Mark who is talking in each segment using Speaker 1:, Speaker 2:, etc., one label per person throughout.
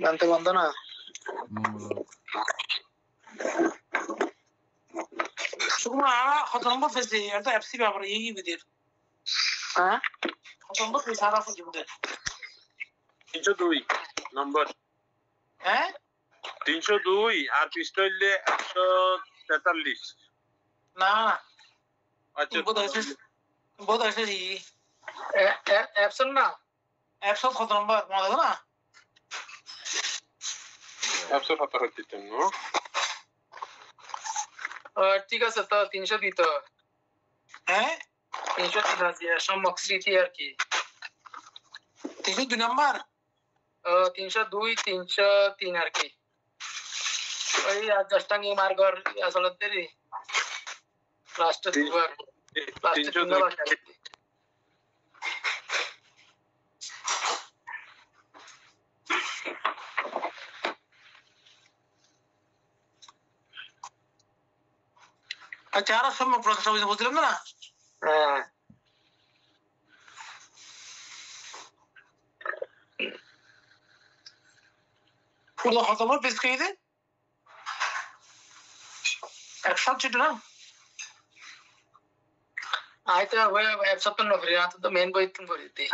Speaker 1: জানতে বন্ধ না শুকনো কত নম্বর পেয়েছে এটা এফসি ব্যাপারে এই বিদের হ্যাঁ কত নম্বর পেয়েছে আর আছে বিদের
Speaker 2: 302 নম্বর
Speaker 1: হ্যাঁ
Speaker 2: 302 আর পিস্তলে 143
Speaker 1: না
Speaker 2: আচ্ছা
Speaker 1: বহুত আছে জি অ্যাপসন না অ্যাপসন কত নম্বর মনে হয় না
Speaker 2: অ্যাপসন কত হচ্ছে তুমি
Speaker 1: ঠিক আছে তো 300 দিতে হ্যাঁ 300 দিতে আছে সম্মুখ স্মৃতি আর কি 302 নাম্বার 302 303 আর কি ওই আজস্টাঙ্গি মার্গর আসলে তেরি লাস্ট দুবার লাস্ট তিনবার আচ্ছা আর সম্মুখ প্রসেস বুঝলাম না হ্যাঁ পুরো খতম পেজ কে দে 107 না আইতা ওই 107 না করি তো মেন বই তুমি করি দে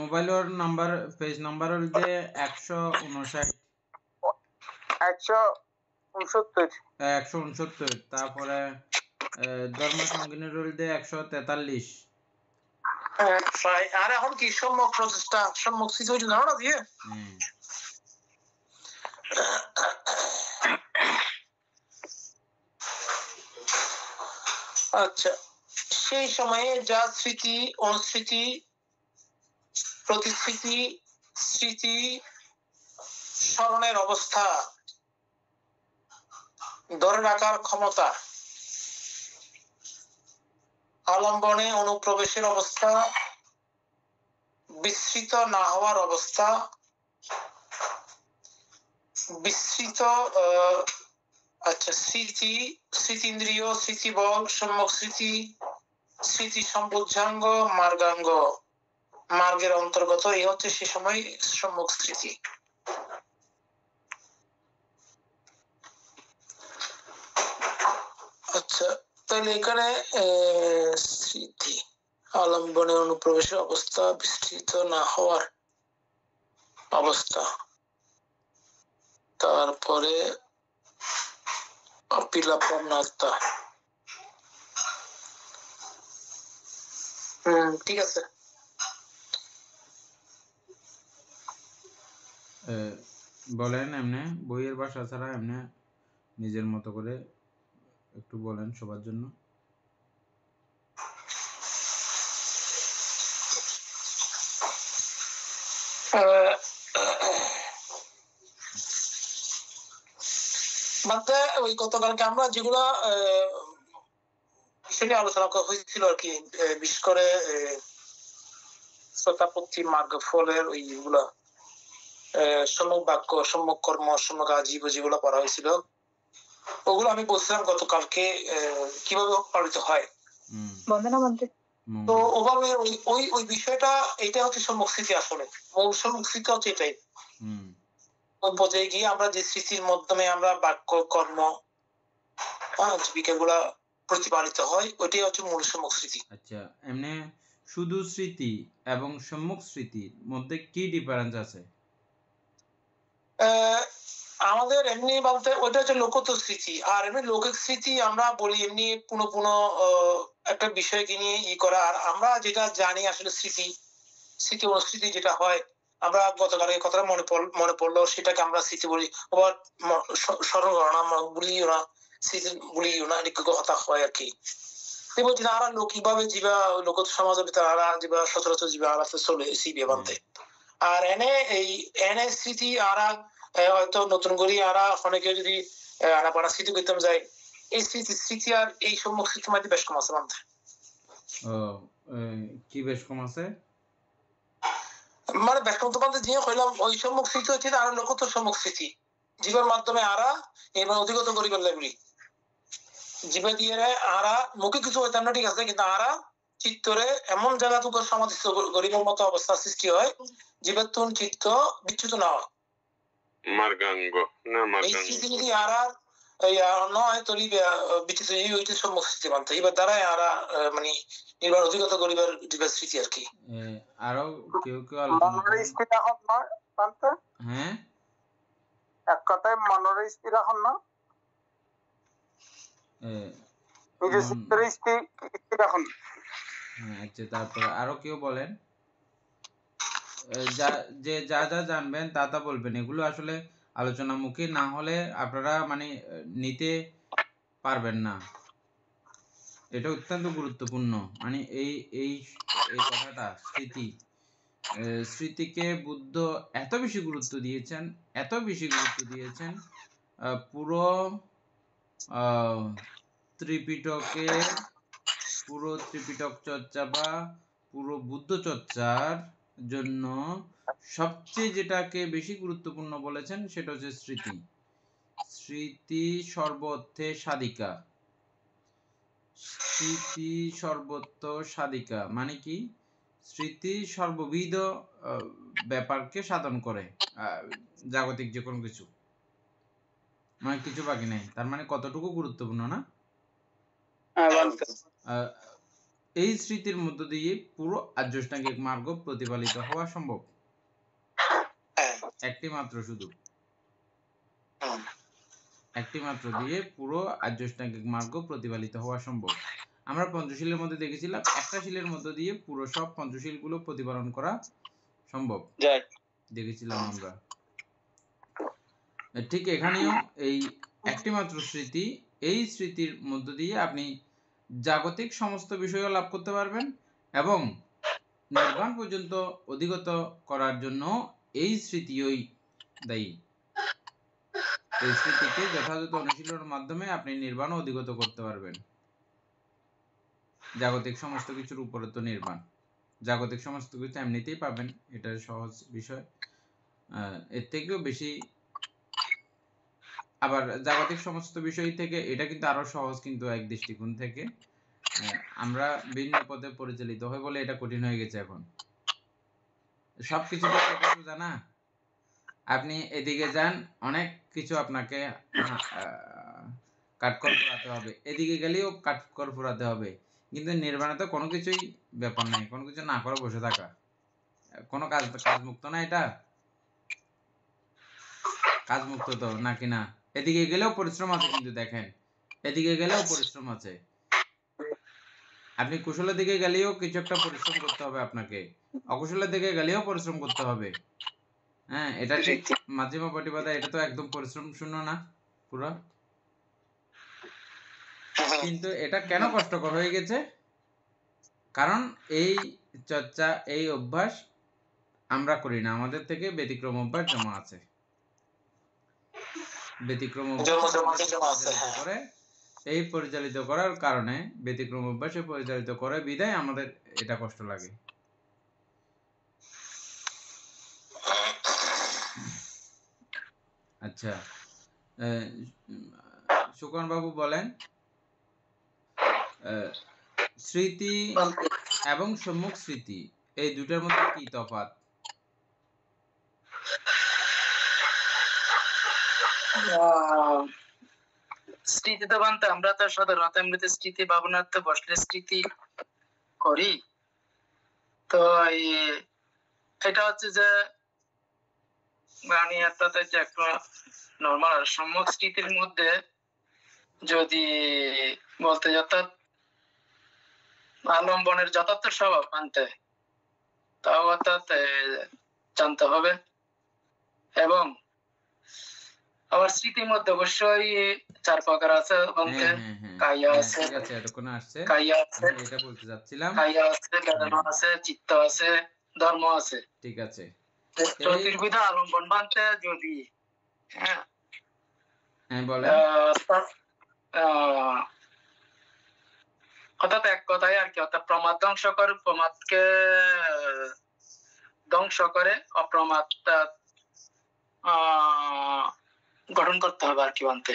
Speaker 3: মোবাইল ওর নাম্বার পেজ নাম্বার হল যে 159 169 তারপরে ধর্ম সংগীনের হল যে 143
Speaker 1: আর এখন কি সম্মুখ প্রচেষ্টা সম্মুখ সিচুয়েশন জানো না দিয়ে আচ্ছা সেই সময়ে যা স্মৃতি অনুস্মৃতি প্রতিস্মৃতি স্মৃতি স্মরণের অবস্থা ধরে রাখার ক্ষমতা আলম্বনে অনুপ্রবেশের অবস্থা বিস্মৃত না হওয়ার অবস্থা বিস্মৃত আচ্ছা স্মৃতি স্মৃতিন্দ্রিয় স্মৃতিবল সম্যক স্মৃতি স্মৃতি সম্বোধ্যাঙ্গ মার্গাঙ্গ মার্গের অন্তর্গত এই হচ্ছে সে সময় সম্যক স্মৃতি আচ্ছা তাহলে এখানে স্মৃতি আলম্বনে অনুপ্রবেশের অবস্থা বিস্তৃত না হওয়ার অবস্থা তারপরে অপিলাপন্নতা ঠিক আছে
Speaker 3: বলেন এমনি বইয়ের ভাষা ছাড়া এমনি নিজের মতো করে একটু বলেন সবার জন্য
Speaker 1: মানে ওই গতকালকে আমরা যেগুলা বিষয় আলোচনা হয়েছিল আর কি বিশেষ করে শ্রোতাপত্তি মার্গ ফলের ওইগুলা সম্যক বাক্য সম্যক কর্ম সম্যক আজীব যেগুলো পড়া হয়েছিল ওগুলো আমি বলছিলাম গতকালকে কিভাবে পালিত হয় তো ওভাবে ওই ওই বিষয়টা এটা হচ্ছে সম্যক স্মৃতি আসলে মূল সম্যক স্মৃতি হচ্ছে এটাই ওই পর্যায়ে গিয়ে আমরা যে স্মৃতির মাধ্যমে আমরা বাক্য কর্ম জীবিকা গুলা প্রতিপালিত হয় ওইটাই হচ্ছে মূল সম্যক স্মৃতি
Speaker 3: আচ্ছা এমনি শুধু স্মৃতি এবং সম্যক স্মৃতির মধ্যে কি ডিফারেন্স আছে
Speaker 1: আমাদের এমনি বলতে ওইটা হচ্ছে লোকত স্মৃতি আর এমনি লৌকিক স্মৃতি আমরা বলি এমনি পুনঃ পুনঃ একটা বিষয়কে নিয়ে করা আর আমরা যেটা জানি আসলে স্মৃতি স্মৃতি অনুস্মৃতি যেটা হয় আমরা গতকালের কথাটা মনে পড়লো সেটাকে আমরা স্মৃতি বলি আবার স্মরণ করা না বলিও না স্মৃতি বলিও না কথা হয় আর কি বলছি না আরা লৌকিকভাবে যা লোক সমাজের ভিতরে আরা যা সচরাচর যা আরা চলে সিবি বানতে আর এনে স্মৃতি আরা হয়তো নতুন করে আরা অনেকে যদি আরা পাড়া স্মৃতি করতাম যায় এই স্মৃতি আর এই সম্মুখ স্মৃতি মধ্যে বেশ কম আছে বানতে
Speaker 3: কি বেশ কম আছে
Speaker 1: মানে বেশ কম তো বানতে যে হইলাম ওই সম্মুখ স্মৃতি হচ্ছে আর লোক তো সম্মুখ স্মৃতি জীবন মাধ্যমে আরা এবার অধিগত করিবার লাগলি জীবে দিয়ে আরা মুখে কিছু হইতাম না ঠিক আছে কিন্তু আরা চিত্তরে এমন জায়গা তো সমাধিস্থ গরিবের মতো অবস্থা সৃষ্টি হয় জীবের তুন চিত্ত বিচ্যুত না হয়
Speaker 2: মার্গাঙ্গ না
Speaker 1: এই
Speaker 2: মার্গাঙ্গ
Speaker 1: স্থিতি যদি আরা নয় তরি বিচ্যুত হইতে সম্মুখ স্মৃতি মানতে এবার দ্বারাই আরা মানে এবার অধিগত গরিবের জীবের স্মৃতি আর কি
Speaker 3: আরো কেউ কেউ আলোচনা করেন হ্যাঁ
Speaker 4: এক কথায় মনের স্থির এখন না নিজের চিত্তের স্থির এখন
Speaker 3: আচ্ছা তারপরে আরো কেউ বলেন যা যা জানবেন তা বলবেন এগুলো আসলে আলোচনামুখী না হলে আপনারা মানে নিতে পারবেন না এটা অত্যন্ত গুরুত্বপূর্ণ মানে এই কথাটা স্মৃতিকে বুদ্ধ এত বেশি গুরুত্ব দিয়েছেন পুরো ত্রিপিটক চর্চা বা পুরো বুদ্ধ চর্চার জন্য সবচেয়ে যেটাকে বেশি গুরুত্বপূর্ণ বলেছেন সেটা হচ্ছে স্মৃতি সর্বত্রে সাধিকা মানে কি স্মৃতি সর্ববিধ ব্যাপারকে সাধন করে জাগতিক যে কোনো কিছু মানে কিছু বাকি নেই তার মানে কতটুকু গুরুত্বপূর্ণ না এই স্মৃতির মধ্য দিয়ে পুরো আর্যষ্টাঙ্গিক মার্গ প্রতিপালিত হওয়া সম্ভব একটি মাত্র দিয়ে পুরো আর্যষ্টাঙ্গিক মার্গ প্রতিপালিত হওয়া সম্ভব আমরা পঞ্চশীলের মধ্যে দেখেছিলাম একটা শীলের মধ্য দিয়ে পুরো সব পঞ্চশীল গুলো প্রতিপালন করা সম্ভব দেখেছিলাম আমরা ঠিক এখানেও এই একটি মাত্র স্মৃতি এই স্মৃতির মধ্য দিয়ে আপনি জাগতিক সমস্ত বিষয় লাভ করতে পারবেন এবং নির্বাণ পর্যন্ত অধিগত করার জন্য এই স্মৃতিই দায়ী এই স্মৃতিকে যথাযথ অনুশীলনের মাধ্যমে আপনি নির্বাণ অধিগত করতে পারবেন জাগতিক সমস্ত কিছুর উপরে তো নির্বাণ জাগতিক সমস্ত কিছু এমনিতেই পাবেন এটা সহজ বিষয় এর থেকেও বেশি আবার জাগতিক সমস্ত বিষয় থেকে এটা কিন্তু আরো সহজ কিন্তু এক দৃষ্টিকোণ থেকে আমরা ভিন্ন পথে পরিচালিত হই বলে এটা কঠিন হয়ে গেছে এখন সবকিছু জানা আপনি এদিকে যান অনেক কিছু আপনাকে কাঠখড় পোড়াতে হবে এদিকে গেলেও কাঠখড় পোড়াতে হবে কিন্তু নির্বাণে তো কোনো কিছুই ব্যাপার নাই কোনো কিছু না করে বসে থাকা কোনো কাজ মুক্ত না এটা কাজ মুক্ত তো নাকি না এদিকে গেলেও পরিশ্রম আছে কিন্তু দেখেন এদিকে গেলেও পরিশ্রম আছে আপনি কুশলের দিকে গেলেও কিছু একটা পরিশ্রম করতে হবে আপনাকে অকুশলের দিকে গেলেও পরিশ্রম করতে হবে হ্যাঁ এটা ঠিক মাধ্যমা প্রতিপাদা এটা তো একদম পরিশ্রম শূন্য না পুরো কিন্তু এটা কেন কষ্টকর হয়ে গেছে কারণ এই চর্চা এই অভ্যাস আমরা করি না আমাদের থেকে ব্যতিক্রম অভ্যাস জমা আছে ব্যতিক্রম করে এই পরিচালিত করার কারণে ব্যতিক্রম অভ্যাসে পরিচালিত করে বিদায় আমাদের এটা কষ্ট লাগে আচ্ছা সুকন বাবু বলেন স্মৃতি এবং সম্মুখ স্মৃতি এই দুটার মধ্যে কি তফাৎ
Speaker 4: স্মৃতিতে বানতে আমরা তো সাধারণত এমনিতে স্মৃতি ভাবনাতে বসলে স্মৃতি করি তো এটা হচ্ছে যে বানিয়াটাতে যে একটা নরমাল সম্মুখ স্মৃতির মধ্যে যদি বলতে যথার্থ আলম্বনের যথার্থ স্বভাব আনতে তাও অর্থাৎ জানতে হবে এবং আবার স্মৃতির মধ্যে অবশ্যই 4 প্রকার আছে বলতে কায়া আছে,
Speaker 3: ঠিক আছে, এতক্ষণ আসছে।
Speaker 4: কায়া আছে,
Speaker 3: আমি এটা বলতে যাচ্ছিলাম।
Speaker 4: কায়া আছে, বেদনা আছে, চিত্ত আছে, ধর্ম আছে।
Speaker 3: ঠিক আছে।
Speaker 4: চতুর্বিধ আলম্বন বানতে যদি
Speaker 3: হ্যাঁ বলেন।
Speaker 4: অর্থাৎ এক কথায় আর কি, অর্থাৎ প্রমাদ ধ্বংস করে, প্রমাদকে ধ্বংস করে অপ্রমাদটা গঠন করতে হবে আর কি বানতে।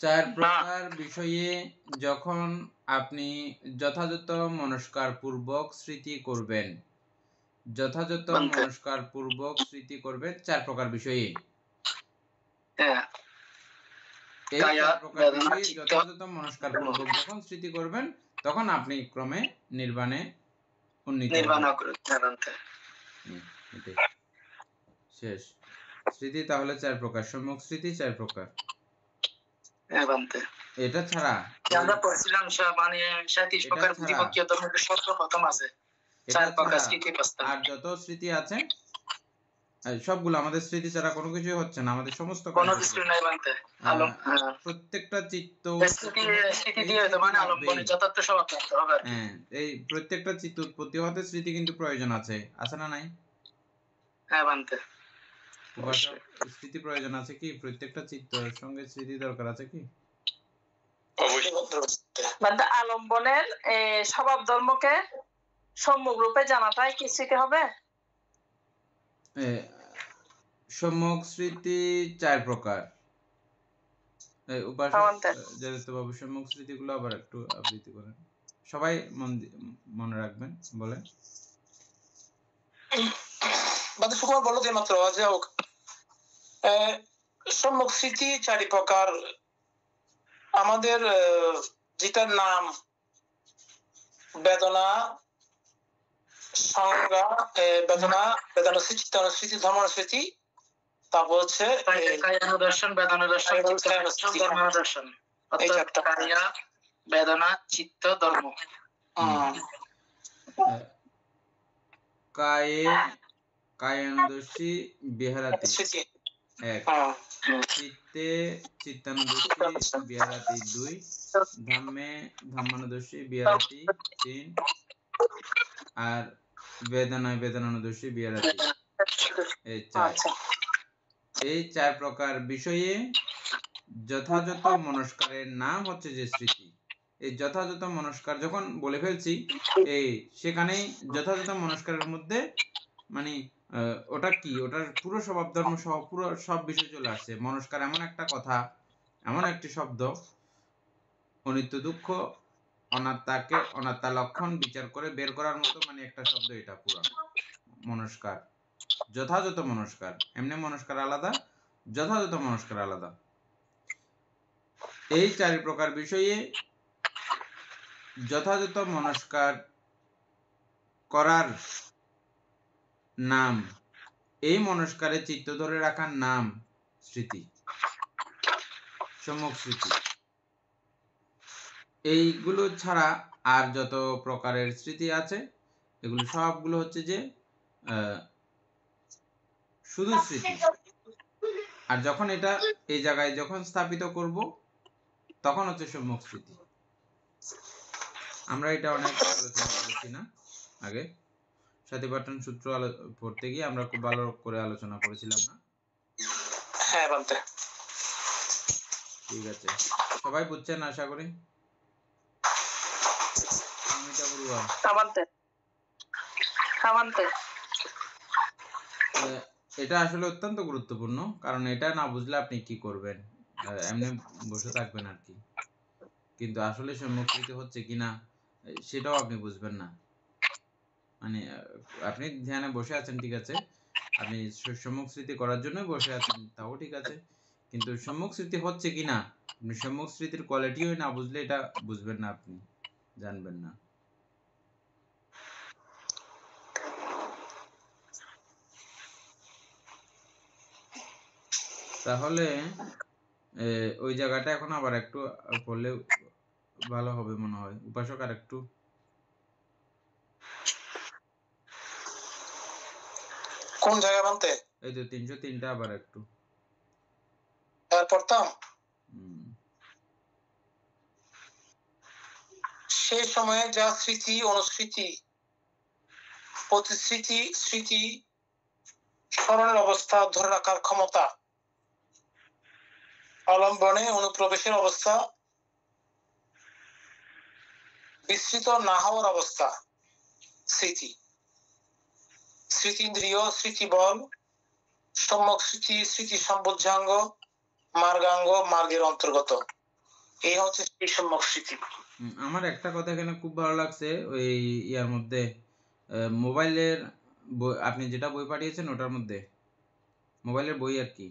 Speaker 3: 4 প্রকার বিষয়ে যখন আপনি যথাযথ মনস্কার পূর্বক স্মৃতি করবেন, যথাযথ মনস্কার পূর্বক স্মৃতি করবেন 4 প্রকার বিষয়ে। এই 4 প্রকার বিষয়ে যথাযথ মনস্কার পূর্বক যখন স্মৃতি করবেন, তখন আপনি ক্রমে নির্বাণে উন্নীত হবেন। শেষ। স্মৃতি তাহলে 4 প্রকার, সম্যক স্মৃতি 4 প্রকার। এটা ছাড়া
Speaker 4: আমরা পড়ছিলাম মানে 37 প্রকার বিধিপক্ষীয় ধর্মের সর্বপ্রথম আছে 4 প্রকার স্মৃতি প্রস্তাব।
Speaker 3: আর যত স্মৃতি আছে সবগুলো আমাদের স্মৃতি ছাড়া কোনো কিছু হচ্ছে না, আমাদের সমস্ত
Speaker 4: কোনো কিছু নাই বানতে।
Speaker 3: প্রত্যেকটা চিত্ত
Speaker 4: স্মৃতি দিয়ে তো মানে আলম্বনে যথার্থ সমাপ্ত হবে আর কি।
Speaker 3: এই প্রত্যেকটা চিত্ত উৎপত্তি হতে স্মৃতি কিন্তু প্রয়োজন আছে না নাই?
Speaker 4: বানতে
Speaker 3: স্মৃতি প্রয়োজন আছে কি? প্রত্যেকটা চিত্তের সঙ্গে স্মৃতি দরকার আছে কি?
Speaker 5: মানে আলম্বনের স্বভাব ধর্মকে সম্যক রূপে জানাটাই কি স্মৃতি হবে?
Speaker 3: সম্যক স্মৃতি 4 প্রকার। বাবু সম্যক স্মৃতিগুলো আবার একটু আবৃত্তি করেন, সবাই মনে রাখবেন। বলেন।
Speaker 1: সুকুমার বললো যে মাত্র যে হোক, সম্যক স্মৃতি 4 প্রকার। আমাদের যেটার নাম বেদনা, সংজ্ঞা, বেদনা, চিত্তানুস্মৃতি, ধর্মানুস্মৃতি, তারপর হচ্ছে
Speaker 4: দর্শন, বেদনা দর্শন, দর্শন। বেদনা, চিত্ত, ধর্ম।
Speaker 3: কায়ানুদর্শী বিহারাতি 1, চিত্তে চিত্তানুদর্শী বিহারাতি 2, ধাম্মে ধাম্মানুদর্শী বিহারাতি 3, আর বেদনায় বেদনানুদর্শী বিহারাতি এই 4। এই 4 প্রকার বিষয়ে যথাযথ মনস্কারের নাম হচ্ছে যে স্মৃতি। এই যথাযথ মনস্কার যখন বলে ফেলছি, এই সেখানেই যথাযথ মনস্কারের মধ্যে মানে ওটা কি, ওটার পুরো স্বভাব ধর্ম সহ পুরো সব বিষয় চলে আসছে। মনস্কার এমন একটা কথা, এমন একটি শব্দ, অনিত্য দুঃখ অনাত্মাকে অনাত্মা লক্ষণ বিচার করে বের করার মতো মানে একটা শব্দ এটা পুরো মনস্কার। যথাযথ মনস্কার, এমনি মনস্কার আলাদা, যথাযথ মনস্কার আলাদা। এই 4 প্রকার বিষয়ে যথাযথ মনস্কার করার নাম, এই মনস্কারে চিত্ত ধরে রাখার নাম স্মৃতি, সম্যক স্মৃতি। এইগুলো ছাড়া আর যত প্রকারের স্মৃতি আছে এগুলো সবগুলো হচ্ছে যে শুধু স্মৃতি। আর যখন এটা এই জায়গায় যখন স্থাপিত করব তখন হচ্ছে সম্যক স্মৃতি। আমরা এটা অনেক আলোচনা করেছি না আগে? সতিপাট্টন সূত্র পড়তে গিয়ে আমরা খুব ভালো করে আলোচনা করেছিলাম না?
Speaker 1: হ্যাঁ বলতে।
Speaker 3: ঠিক আছে, সবাই বুঝছেন আশা করি? এটা আসলে অত্যন্ত গুরুত্বপূর্ণ, কারণ এটা না বুঝলে আপনি কি করবেন? এমনি বসে থাকবেন আর কি, কিন্তু আসলে সম্যক স্মৃতি হচ্ছে কিনা সেটাও আপনি বুঝবেন না। মানে আপনি ধ্যানে বসে আছেন, ঠিক আছে, আপনি সম্যক স্মৃতি করার জন্য বসে আছেন, তাও ঠিক আছে, কিন্তু সম্যক স্মৃতি হচ্ছে কিনা, আপনি সম্যক স্মৃতির কোয়ালিটিও না বুঝলে এটা বুঝবেন না, আপনি জানবেন না। তাহলে ওই জায়গাটা এখন আবার একটু পড়লে ভালো হবে মনে হয়। উপাসক আর একটু,
Speaker 1: কোন জায়গা বলতে?
Speaker 3: এই তো 303টা আবার একটু
Speaker 1: পড়তাম।
Speaker 3: হুম,
Speaker 1: সেই সময়ে যা স্মৃতি, অনুস্মৃতি, প্রতিস্মৃতি, স্মৃতি, স্মরণের অবস্থা, ধরে রাখার ক্ষমতা, অবলম্বনে অনুপ্রবেশের অবস্থা, বিস্তৃত না হওয়ার অবস্থা, স্মৃতি, স্মৃতিন্দ্রিয়, স্মৃতিবল, সম্যক স্মৃতি, স্মৃতি সম্বোধ্যাঙ্গ, মার্গাঙ্গ, মার্গের অন্তর্গত। এই হচ্ছে সেই সম্যক স্মৃতি।
Speaker 3: আমার একটা কথা এখানে খুব ভালো লাগছে, ওই ইয়ার মধ্যে মোবাইলের আপনি যেটা বই পাঠিয়েছেন ওটার মধ্যে, মোবাইলের বই আর কি।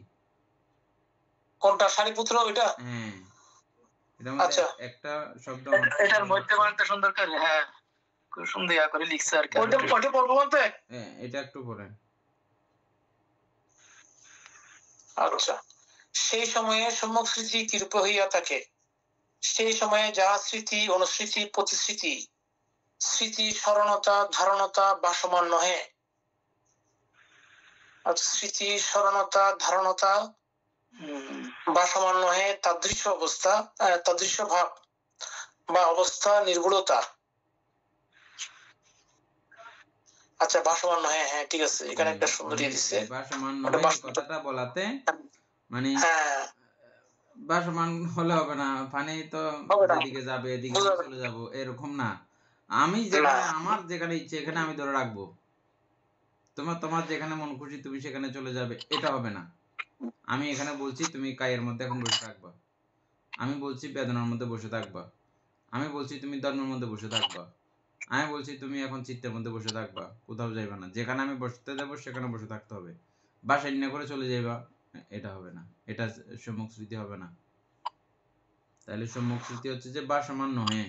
Speaker 1: কোনটা, সারিপুত্র ওইটা?
Speaker 3: হ্যাঁ, এটার মধ্যে
Speaker 1: আচ্ছা,
Speaker 3: একটা শব্দ আমার খুব
Speaker 4: এটার
Speaker 3: ভালো
Speaker 4: মধ্যে
Speaker 3: লাগছে।
Speaker 4: বানানটা সুন্দর করে, হ্যাঁ, খুব সুন্দর ইয়া করে লিখছে আর কি।
Speaker 1: ওইটা পড়বো বলতে?
Speaker 3: হ্যাঁ, এটা একটু পড়েন।
Speaker 1: আচ্ছা, সেই সময়ে সম্যক স্মৃতি কিরূপ হইয়া থাকে? সেই সময়ে যাহা স্মৃতি, অনুস্মৃতি, প্রতিস্মৃতি, স্মৃতি, স্মরণতা, ধারণতা ভাসমান নহে। আচ্ছা, স্মৃতি, স্মরণতা, ধারণতা ভাসমান নহে, তাদৃশ অবস্থা, তাদৃশ ভাব বা অবস্থা, নির্গুণতা। আচ্ছা, ভাসমান নহে, হ্যাঁ ঠিক আছে, এখানে একটা সুন্দর ইয়ে দিচ্ছে।
Speaker 3: ভাসমান
Speaker 1: ওটা
Speaker 3: নহে কথাটা বলাতে মানে
Speaker 1: হ্যাঁ,
Speaker 3: ভাসমান হলে হবে না, পানি তো
Speaker 1: হবে না,
Speaker 3: যেদিকে যাবে এদিকে
Speaker 1: বুঝা
Speaker 3: আমি
Speaker 1: যাবে।
Speaker 3: চলে যাব, এরকম না। আমি
Speaker 1: না,
Speaker 3: যেখানে আমার যেখানে ইচ্ছে এখানে আমি ধরে রাখবো, তোমার যেখানে মন খুশি তুমি সেখানে চলে যাবে, এটা হবে না। আমি এখানে বলছি তুমি কায়ের মধ্যে এখন বসে থাকবা, আমি বলছি বেদনার মধ্যে বসে থাকবা, আমি বলছি তুমি ধর্মের মধ্যে বসে থাকবা, আমি বলছি তুমি এখন চিত্তের মধ্যে বসে থাকবা, কোথাও যাইবা না। যেখানে আমি বসতে দেবো সেখানে বসে থাকতে হবে। বাসায় না করে চলে যাইবা, এটা হবে না, এটা সম্মুখ স্মৃতি হবে না। তাহলে সম্মুখ স্মৃতি হচ্ছে যে ভাসমান নহে।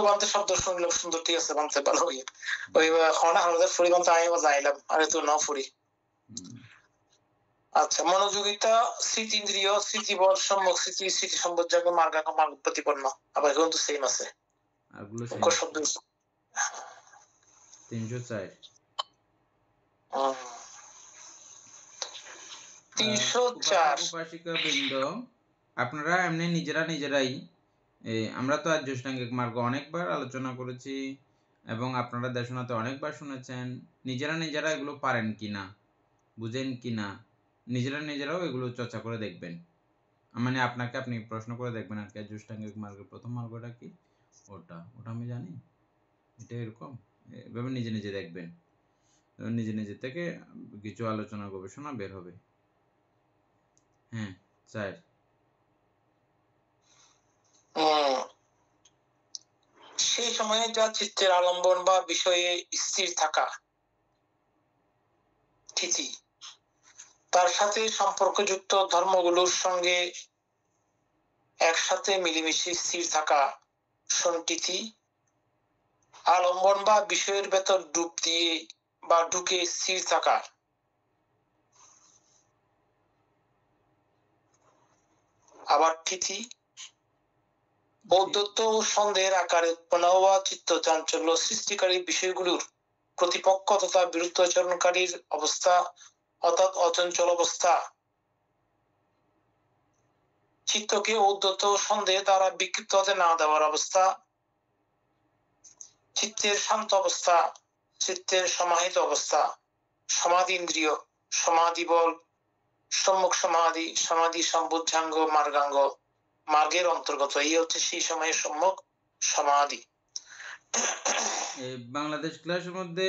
Speaker 1: বানতে শব্দ শুনলে সুন্দর, ঠিক আছে, বানতে ভালো হয়ে ওই হনা আমাদের ফুরি বানতে আমি যাইলাম, আরে তো না ফুরি। আচ্ছা, মনোযোগিতা, স্মৃতিন্দ্রিয়, স্মৃতিবল, সম্যক স্মৃতি, স্মৃতি সম্বোধযোগ্য, মার্গাঙ্গ, মার্গ প্রতিপন্ন। আবার কিন্তু সেম আছে,
Speaker 3: আরগুলো
Speaker 1: শব্দ।
Speaker 3: 304।
Speaker 1: 304।
Speaker 3: উপাসিকা বৃন্দ, আপনারা এমনি নিজেরাই আমরা তো আজ জ্যৈষ্ঠাঙ্গিক মার্গ অনেকবার আলোচনা করেছি এবং আপনারা দেশনাতে অনেকবার শুনেছেন। নিজেরা এগুলো পারেন কিনা, বুঝেন কিনা, নিজেরাও এগুলো চর্চা করে দেখবেন। মানে আপনি প্রশ্ন করে দেখবেন আর কি, জ্যৈষ্ঠাঙ্গিক মার্গের প্রথম মার্গটা কি, ওটা আমি জানি, এটা এরকম, এভাবে নিজে দেখবেন। নিজে থেকে কিছু আলোচনা গবেষণা বের হবে। হ্যাঁ স্যার।
Speaker 1: সেই সময়ে যা চিত্তের আলম্বন বা বিষয়ে স্থির থাকা, তিথি, তার সাথে সম্পর্কযুক্ত ধর্মগুলোর সঙ্গে একসাথে মিলেমিশে স্থির থাকা, সন্তিথি, আলম্বন বা বিষয়ের ভেতর ডুব দিয়ে বা ঢুকে স্থির থাকা, আবার তিথি, ঔদ্ধত্য ও সন্দেহের আকারে উৎপন্ন হওয়া চিত্ত চাঞ্চল্য সৃষ্টিকারী বিষয়গুলোর প্রতিপক্ষ তথা বিরুদ্ধাচরণকারীর অবস্থা, অর্থাৎ অচঞ্চল অবস্থা, চিত্তকে ঔদ্ধত্য ও সন্দেহ দ্বারা বিক্ষিপ্ত হতে না দেওয়ার অবস্থা, চিত্তের শান্ত অবস্থা, চিত্তের সমাহিত অবস্থা, সমাধি ইন্দ্রিয়, সমাধি বল, সম্মুখ সমাধি, সমাধি সম্বোধ্যাঙ্গ, মার্গাঙ্গ, মার্গের অন্তর্গত। এই হচ্ছে সেই সময়ের সম্মুখ সমাধি।
Speaker 3: বাংলাদেশ ক্লাসের মধ্যে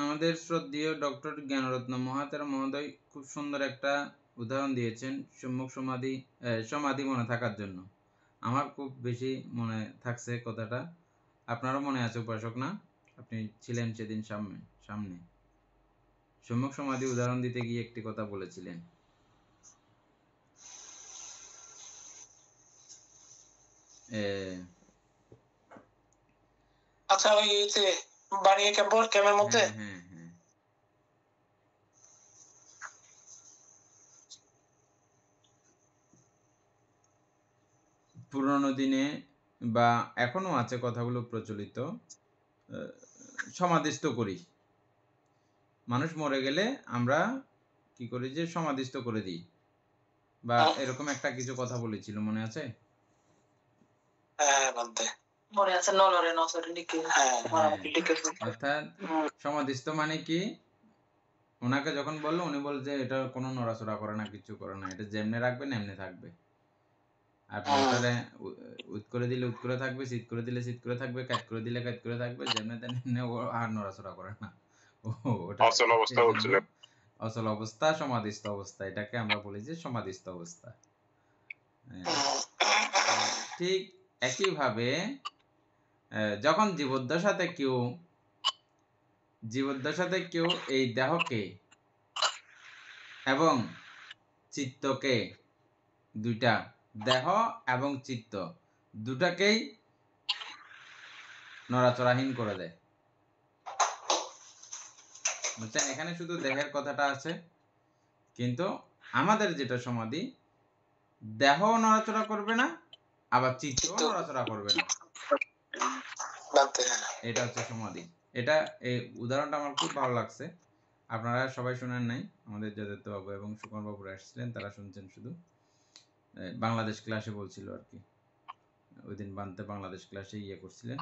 Speaker 3: আমাদের শ্রদ্ধেয় ডক্টর জ্ঞানরত্ন মহাতেরা মহোদয় খুব সুন্দর একটা উদাহরণ দিয়েছেন সম্মুখ সমাধি মনে থাকার জন্য। আমার খুব বেশি মনে থাকছে কথাটা, আপনারও মনে আছে উপাসক না? আপনি ছিলেন সেদিন সামনে সম্মুখ সমাধি উদাহরণ দিতে গিয়ে একটি কথা বলেছিলেন।
Speaker 1: আচ্ছা, ওই বানিয়ে ক্যামের মধ্যে
Speaker 3: হ্যাঁ পুরনো দিনে বা এখনো আছে কথাগুলো প্রচলিত, সমাধিস্থ করি। মানুষ মরে গেলে আমরা কি করি যে সমাধিস্থ করে দিই, বা এরকম একটা কিছু কথা বলেছিল, মনে আছে?
Speaker 1: হ্যাঁ বান্তে
Speaker 5: মনে আছে, নলরে নসরে লিখে
Speaker 1: হ্যাঁ
Speaker 3: অর্থাৎ সমাধিস্থ মানে কি, ওনাকে যখন বললো উনি বল যে এটা কোনো নড়াচড়া করে না, কিছু করে না, এটা যেমনে রাখবেন এমনি থাকবে। আপনি ওটারে উৎ করে দিলে উৎ করে থাকবে, শীত করে দিলে শীত করে থাকবে, কাট করে দিলে কাট করে থাকবে, যেমনে তেমনি ও আর নড়াচড়া করে না। ওটা
Speaker 2: অচল অবস্থা
Speaker 3: এই
Speaker 2: হচ্ছিল।
Speaker 3: জন্য অচল অবস্থা, সমাধিস্থ অবস্থা, এটাকে আমরা বলি যে সমাধিস্থ অবস্থা। ঠিক একইভাবে যখন জীবদ্দশাতে কেউ এই দেহকে এবং চিত্তকে, দুইটা দেহ এবং চিত্ত দুটাকেই নড়াচড়াহীন করে দেয়। বুঝছেন, এখানে শুধু দেহের কথাটা আছে, কিন্তু আমাদের যেটা সমাধি, দেহ নড়াচড়া করবে না, আবার চিত্ত নড়াচড়া করবে না, এটা হচ্ছে সমাধি। এটা এই উদাহরণটা আমার খুব ভালো লাগছে। আপনারা সবাই শুনেন নাই, আমাদের যথার্থ বাবু এবং সুকুমার বাবুরা আসছিলেন, তারা শুনছেন শুধু। বাংলাদেশ ক্লাসে বলছিল আর কি, ওই দিন বানতে বাংলাদেশ ক্লাসে ইয়ে করছিলেন।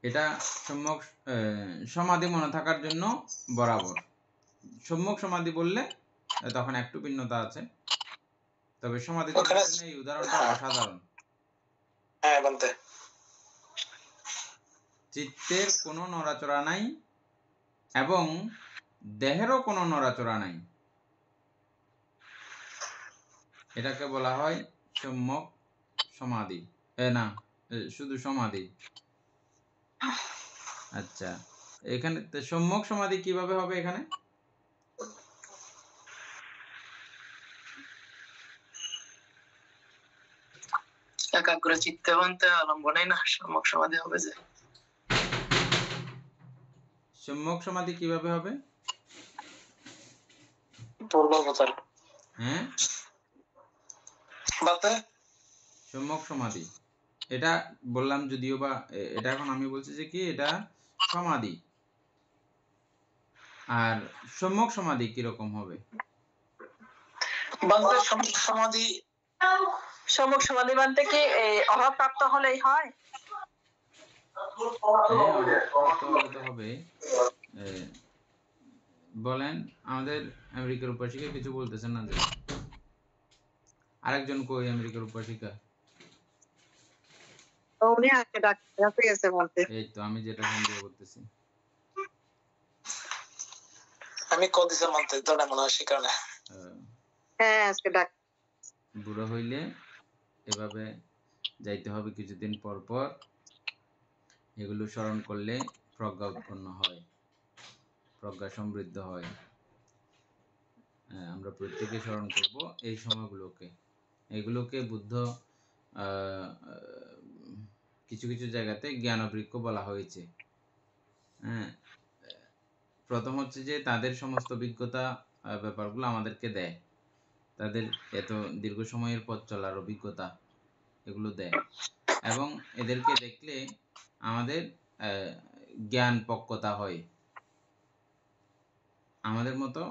Speaker 3: এটা সম্যক সমাধি মনে থাকার জন্য বরাবর। সম্যক সমাধি বললে তখন একটু ভিন্নতা আছে, তবে সমাধি এই উদাহরণটা অসাধারণ।
Speaker 1: হ্যাঁ বান্তে
Speaker 3: চিত্তের কোনো নড়াচড়া নাই এবং দেহেরও কোনো নড়াচড়া নাই, এটাকে বলা হয় সম্যক সমাধি। না, শুধু সমাধি। আচ্ছা, এখানে সম্যক সমাধি কিভাবে হবে? এখানে
Speaker 4: একাগ্র চিত্তে বানতে অবলম্বনে না সম্যক সমাধি হবে। যে
Speaker 3: সম্যক সমাধি কিভাবে হবে? হ্যাঁ, সম্যক সমাধি এটা বললাম, যদিও বা এটা এখন আমি বলছি যে কি এটা সমাধি। আর সম্যক সমাধি কিরকম হবে?
Speaker 5: সম্যক সমাধি মানতে কি অভাব প্রাপ্ত হলেই হয়?
Speaker 3: হবে। বলেন, আমাদের আমেরিকার উপাসিকা কিছু বলতেছেন না যে? আরেকজন কই আমেরিকার উপাসিকা?
Speaker 6: উনি আজকে ডাক্তার কাছে গেছে বলতে।
Speaker 3: এই তো আমি যেটা সন্দেহ করতেছি।
Speaker 1: আমি কদিছে মানতে তোরা মনে হয় শিকারে।
Speaker 6: হ্যাঁ আজকে ডাক্তার।
Speaker 3: বুড়ো হইলে এভাবে যাইতে হবে কিছুদিন পর পর, এগুলো স্মরণ করলে প্রজ্ঞা উৎপন্ন হয়, প্রজ্ঞা সমৃদ্ধ হয়। আমরা প্রত্যেকে স্মরণ করব এই সময়গুলোকে। এগুলোকে বুদ্ধ কিছু কিছু জায়গাতে জ্ঞানবৃক্ষ বলা হয়েছে। হ্যাঁ, প্রথম হচ্ছে যে তাদের সমস্ত অভিজ্ঞতা ব্যাপারগুলো আমাদেরকে দেয়, তাদের এত দীর্ঘ সময়ের পথ চলার অভিজ্ঞতা এগুলো দেয়, এবং এদেরকে দেখলে আমাদের জ্ঞান পক্কতা হয়। আমাদের মতো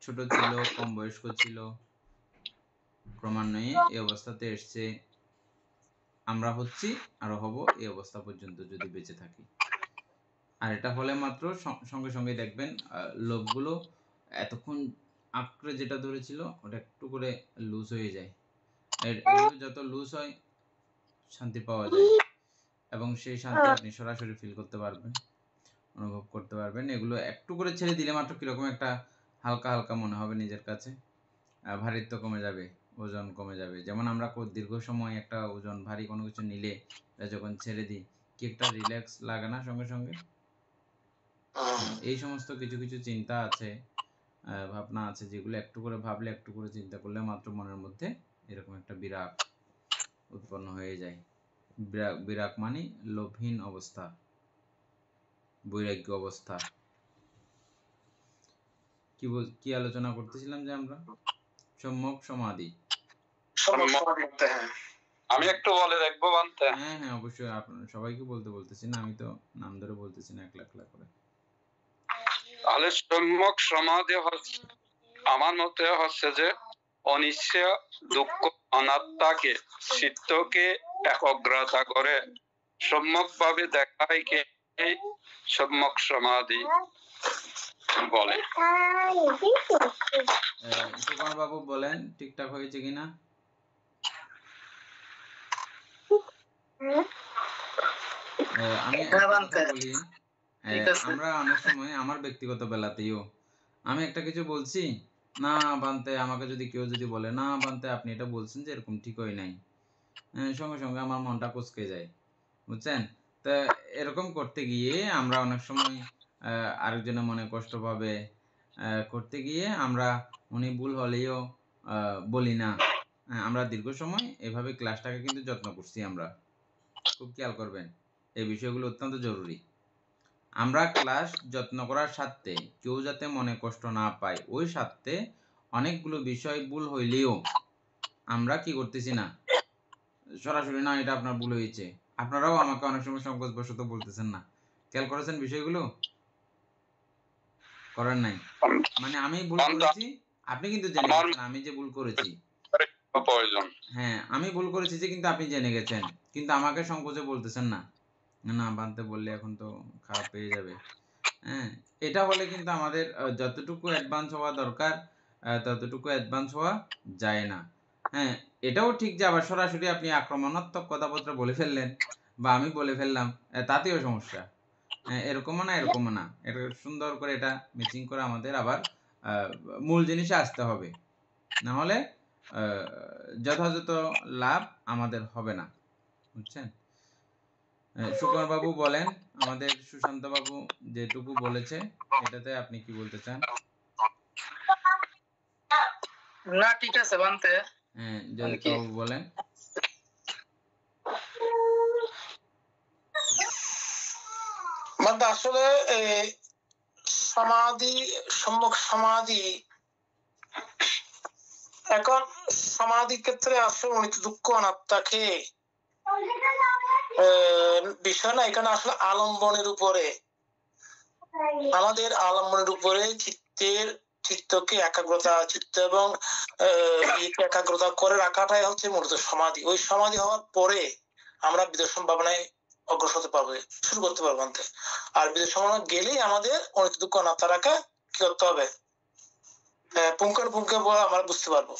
Speaker 3: ছোট ছিল, কম বয়স্ক ছিল, ক্রমান্বয়ে এই অবস্থাতে এসছে, আমরা হচ্ছি আরো হব এই অবস্থা পর্যন্ত যদি বেঁচে থাকি। আর এটা হলে মাত্র সঙ্গে সঙ্গে দেখবেন লোভগুলো এতক্ষণ আঁকড়ে যেটা ধরেছিল ওটা একটু করে লুজ হয়ে যায়। এগুলো যত লুজ হয় শান্তি পাওয়া যায়, এবং সেই শান্তি আপনি সরাসরি ফিল করতে পারবেন, অনুভব করতে পারবেন। এগুলো একটু করে ছেড়ে দিলে মাত্র কিরকম একটা হালকা হালকা মনে হবে নিজের কাছে, ভারিত্ব কমে যাবে, ওজন কমে যাবে। যেমন আমরা দীর্ঘ সময় একটা ওজন ভারী কোনো কিছু নিলে যখন ছেড়ে দিই কি একটা রিল্যাক্স লাগে না সঙ্গে সঙ্গে? এই সমস্ত কিছু কিছু চিন্তা আছে, ভাবনা আছে, যেগুলো একটু করে ভাবলে, একটু করে চিন্তা করলে মাত্র মনের মধ্যে এরকম একটা বিরাগ উৎপন্ন হয়ে যায়। বিরাগ মানে লোভহীন অবস্থা, বৈরাগ্য অবস্থা। কি আলোচনা করতেছিলাম যে আমরা? সম্যক সমাধি।
Speaker 2: আমি একটু বলে রাখবো বানতে।
Speaker 3: হ্যাঁ হ্যাঁ অবশ্যই, আপনারা সবাইকে বলতেছি না, আমি তো নাম ধরে বলতেছি না, একলা একলা করে।
Speaker 2: তাহলে সম্যক সমাধি আমার মতে হচ্ছে যে অনিশ্চয় দুঃখ অনাত্মাকে চিত্তকে একাগ্রতা করে সম্যক ভাবে দেখায় কে সম্যক সমাধি বলে।
Speaker 3: সুকুমার বাবু বলেন ঠিকঠাক হয়েছে কিনা? আমি একটা কথা বলি, আমরা অনেক সময় আমার ব্যক্তিগত বেলাতেও আমি একটা কিছু বলছি না বানতে, আমাকে যদি কেউ যদি বলে না বানতে আপনি এটা বলছেন যে এরকম ঠিক হয় নাই, সঙ্গে সঙ্গে আমার মনটা কুঁচকে যায়, বুঝছেন? তা এরকম করতে গিয়ে আমরা অনেক সময় আরেকজনের মনে কষ্ট পাবে করতে গিয়ে আমরা উনি ভুল হলেও বলি না। আমরা দীর্ঘ সময় এভাবে ক্লাসটাকে কিন্তু যত্ন করছি, আমরা খুব খেয়াল করবেন, এই বিষয়গুলো অত্যন্ত জরুরি। আমরা ক্লাস যত্ন করার স্বার্থে কেউ যাতে মনে কষ্ট না পায় ওই স্বার্থে অনেকগুলো বিষয় ভুল হইলেও আমরা কি করতেছি না, সরাসরি না এটা আপনার ভুল হয়েছে, আপনারাও আমাকে অনেক সময় সংকোচবশত বলতেছেন না। খেয়াল করেছেন বিষয়গুলো? করেন নাই? মানে আমি ভুল করেছি, আপনি কিন্তু জেনে গেছেন আমি যে ভুল করেছি। হ্যাঁ, আমি ভুল করেছি যে কিন্তু আপনি জেনে গেছেন, কিন্তু আমাকে সংকোচে বলতেছেন না, না বানতে বললে এখন তো খারাপ পেয়ে যাবে। হ্যাঁ, এটা হলে কিন্তু আমাদের যতটুকু অ্যাডভান্স হওয়া দরকার ততটুকু অ্যাডভান্স হওয়া যায় না। হ্যাঁ, এটাও ঠিক যে আবার সরাসরি আপনি আক্রমণাত্মক কথাবার্তা বলে ফেললেন বা আমি বলে ফেললাম, তাতেও সমস্যা। এরকমও না এরকমও না, এটা সুন্দর করে এটা ম্যাচিং করে আমাদের আবার মূল জিনিসে আসতে হবে, না হলে যথাযথ লাভ আমাদের হবে না, বুঝছেন? সুকুমার বাবু বলেন, আমাদের সুশান্ত বাবু যেটুকু বলেছে এটাতে আপনি কি বলতে চান?
Speaker 4: না ঠিক আছে বানতে।
Speaker 3: হ্যাঁ, জয়দত্ত বাবু বলেন।
Speaker 1: বান্দা আসলে সমাধি, সম্যক সমাধি, এখন সমাধি ক্ষেত্রে আসলে অনিত্য দুঃখ অনাত্মাকে বিষয় না, এখানে আসলে আলম্বনের উপরে, আমাদের আলম্বনের উপরে চিত্তকে একাগ্রতা, চিত্ত এবং একাগ্রতা করে রাখাটাই হচ্ছে মূলত সমাধি। ওই সমাধি হওয়ার পরে আমরা বিদর্শন ভাবনায় অগ্রসর হতে পারবো, শুরু করতে পারবো। আর বিদর্শন ভাবনা গেলেই আমাদের অনিত্য দুঃখ অনাত্মাকে কি করতে হবে, পুঙ্খানুপুঙ্খ আমরা বুঝতে পারবো।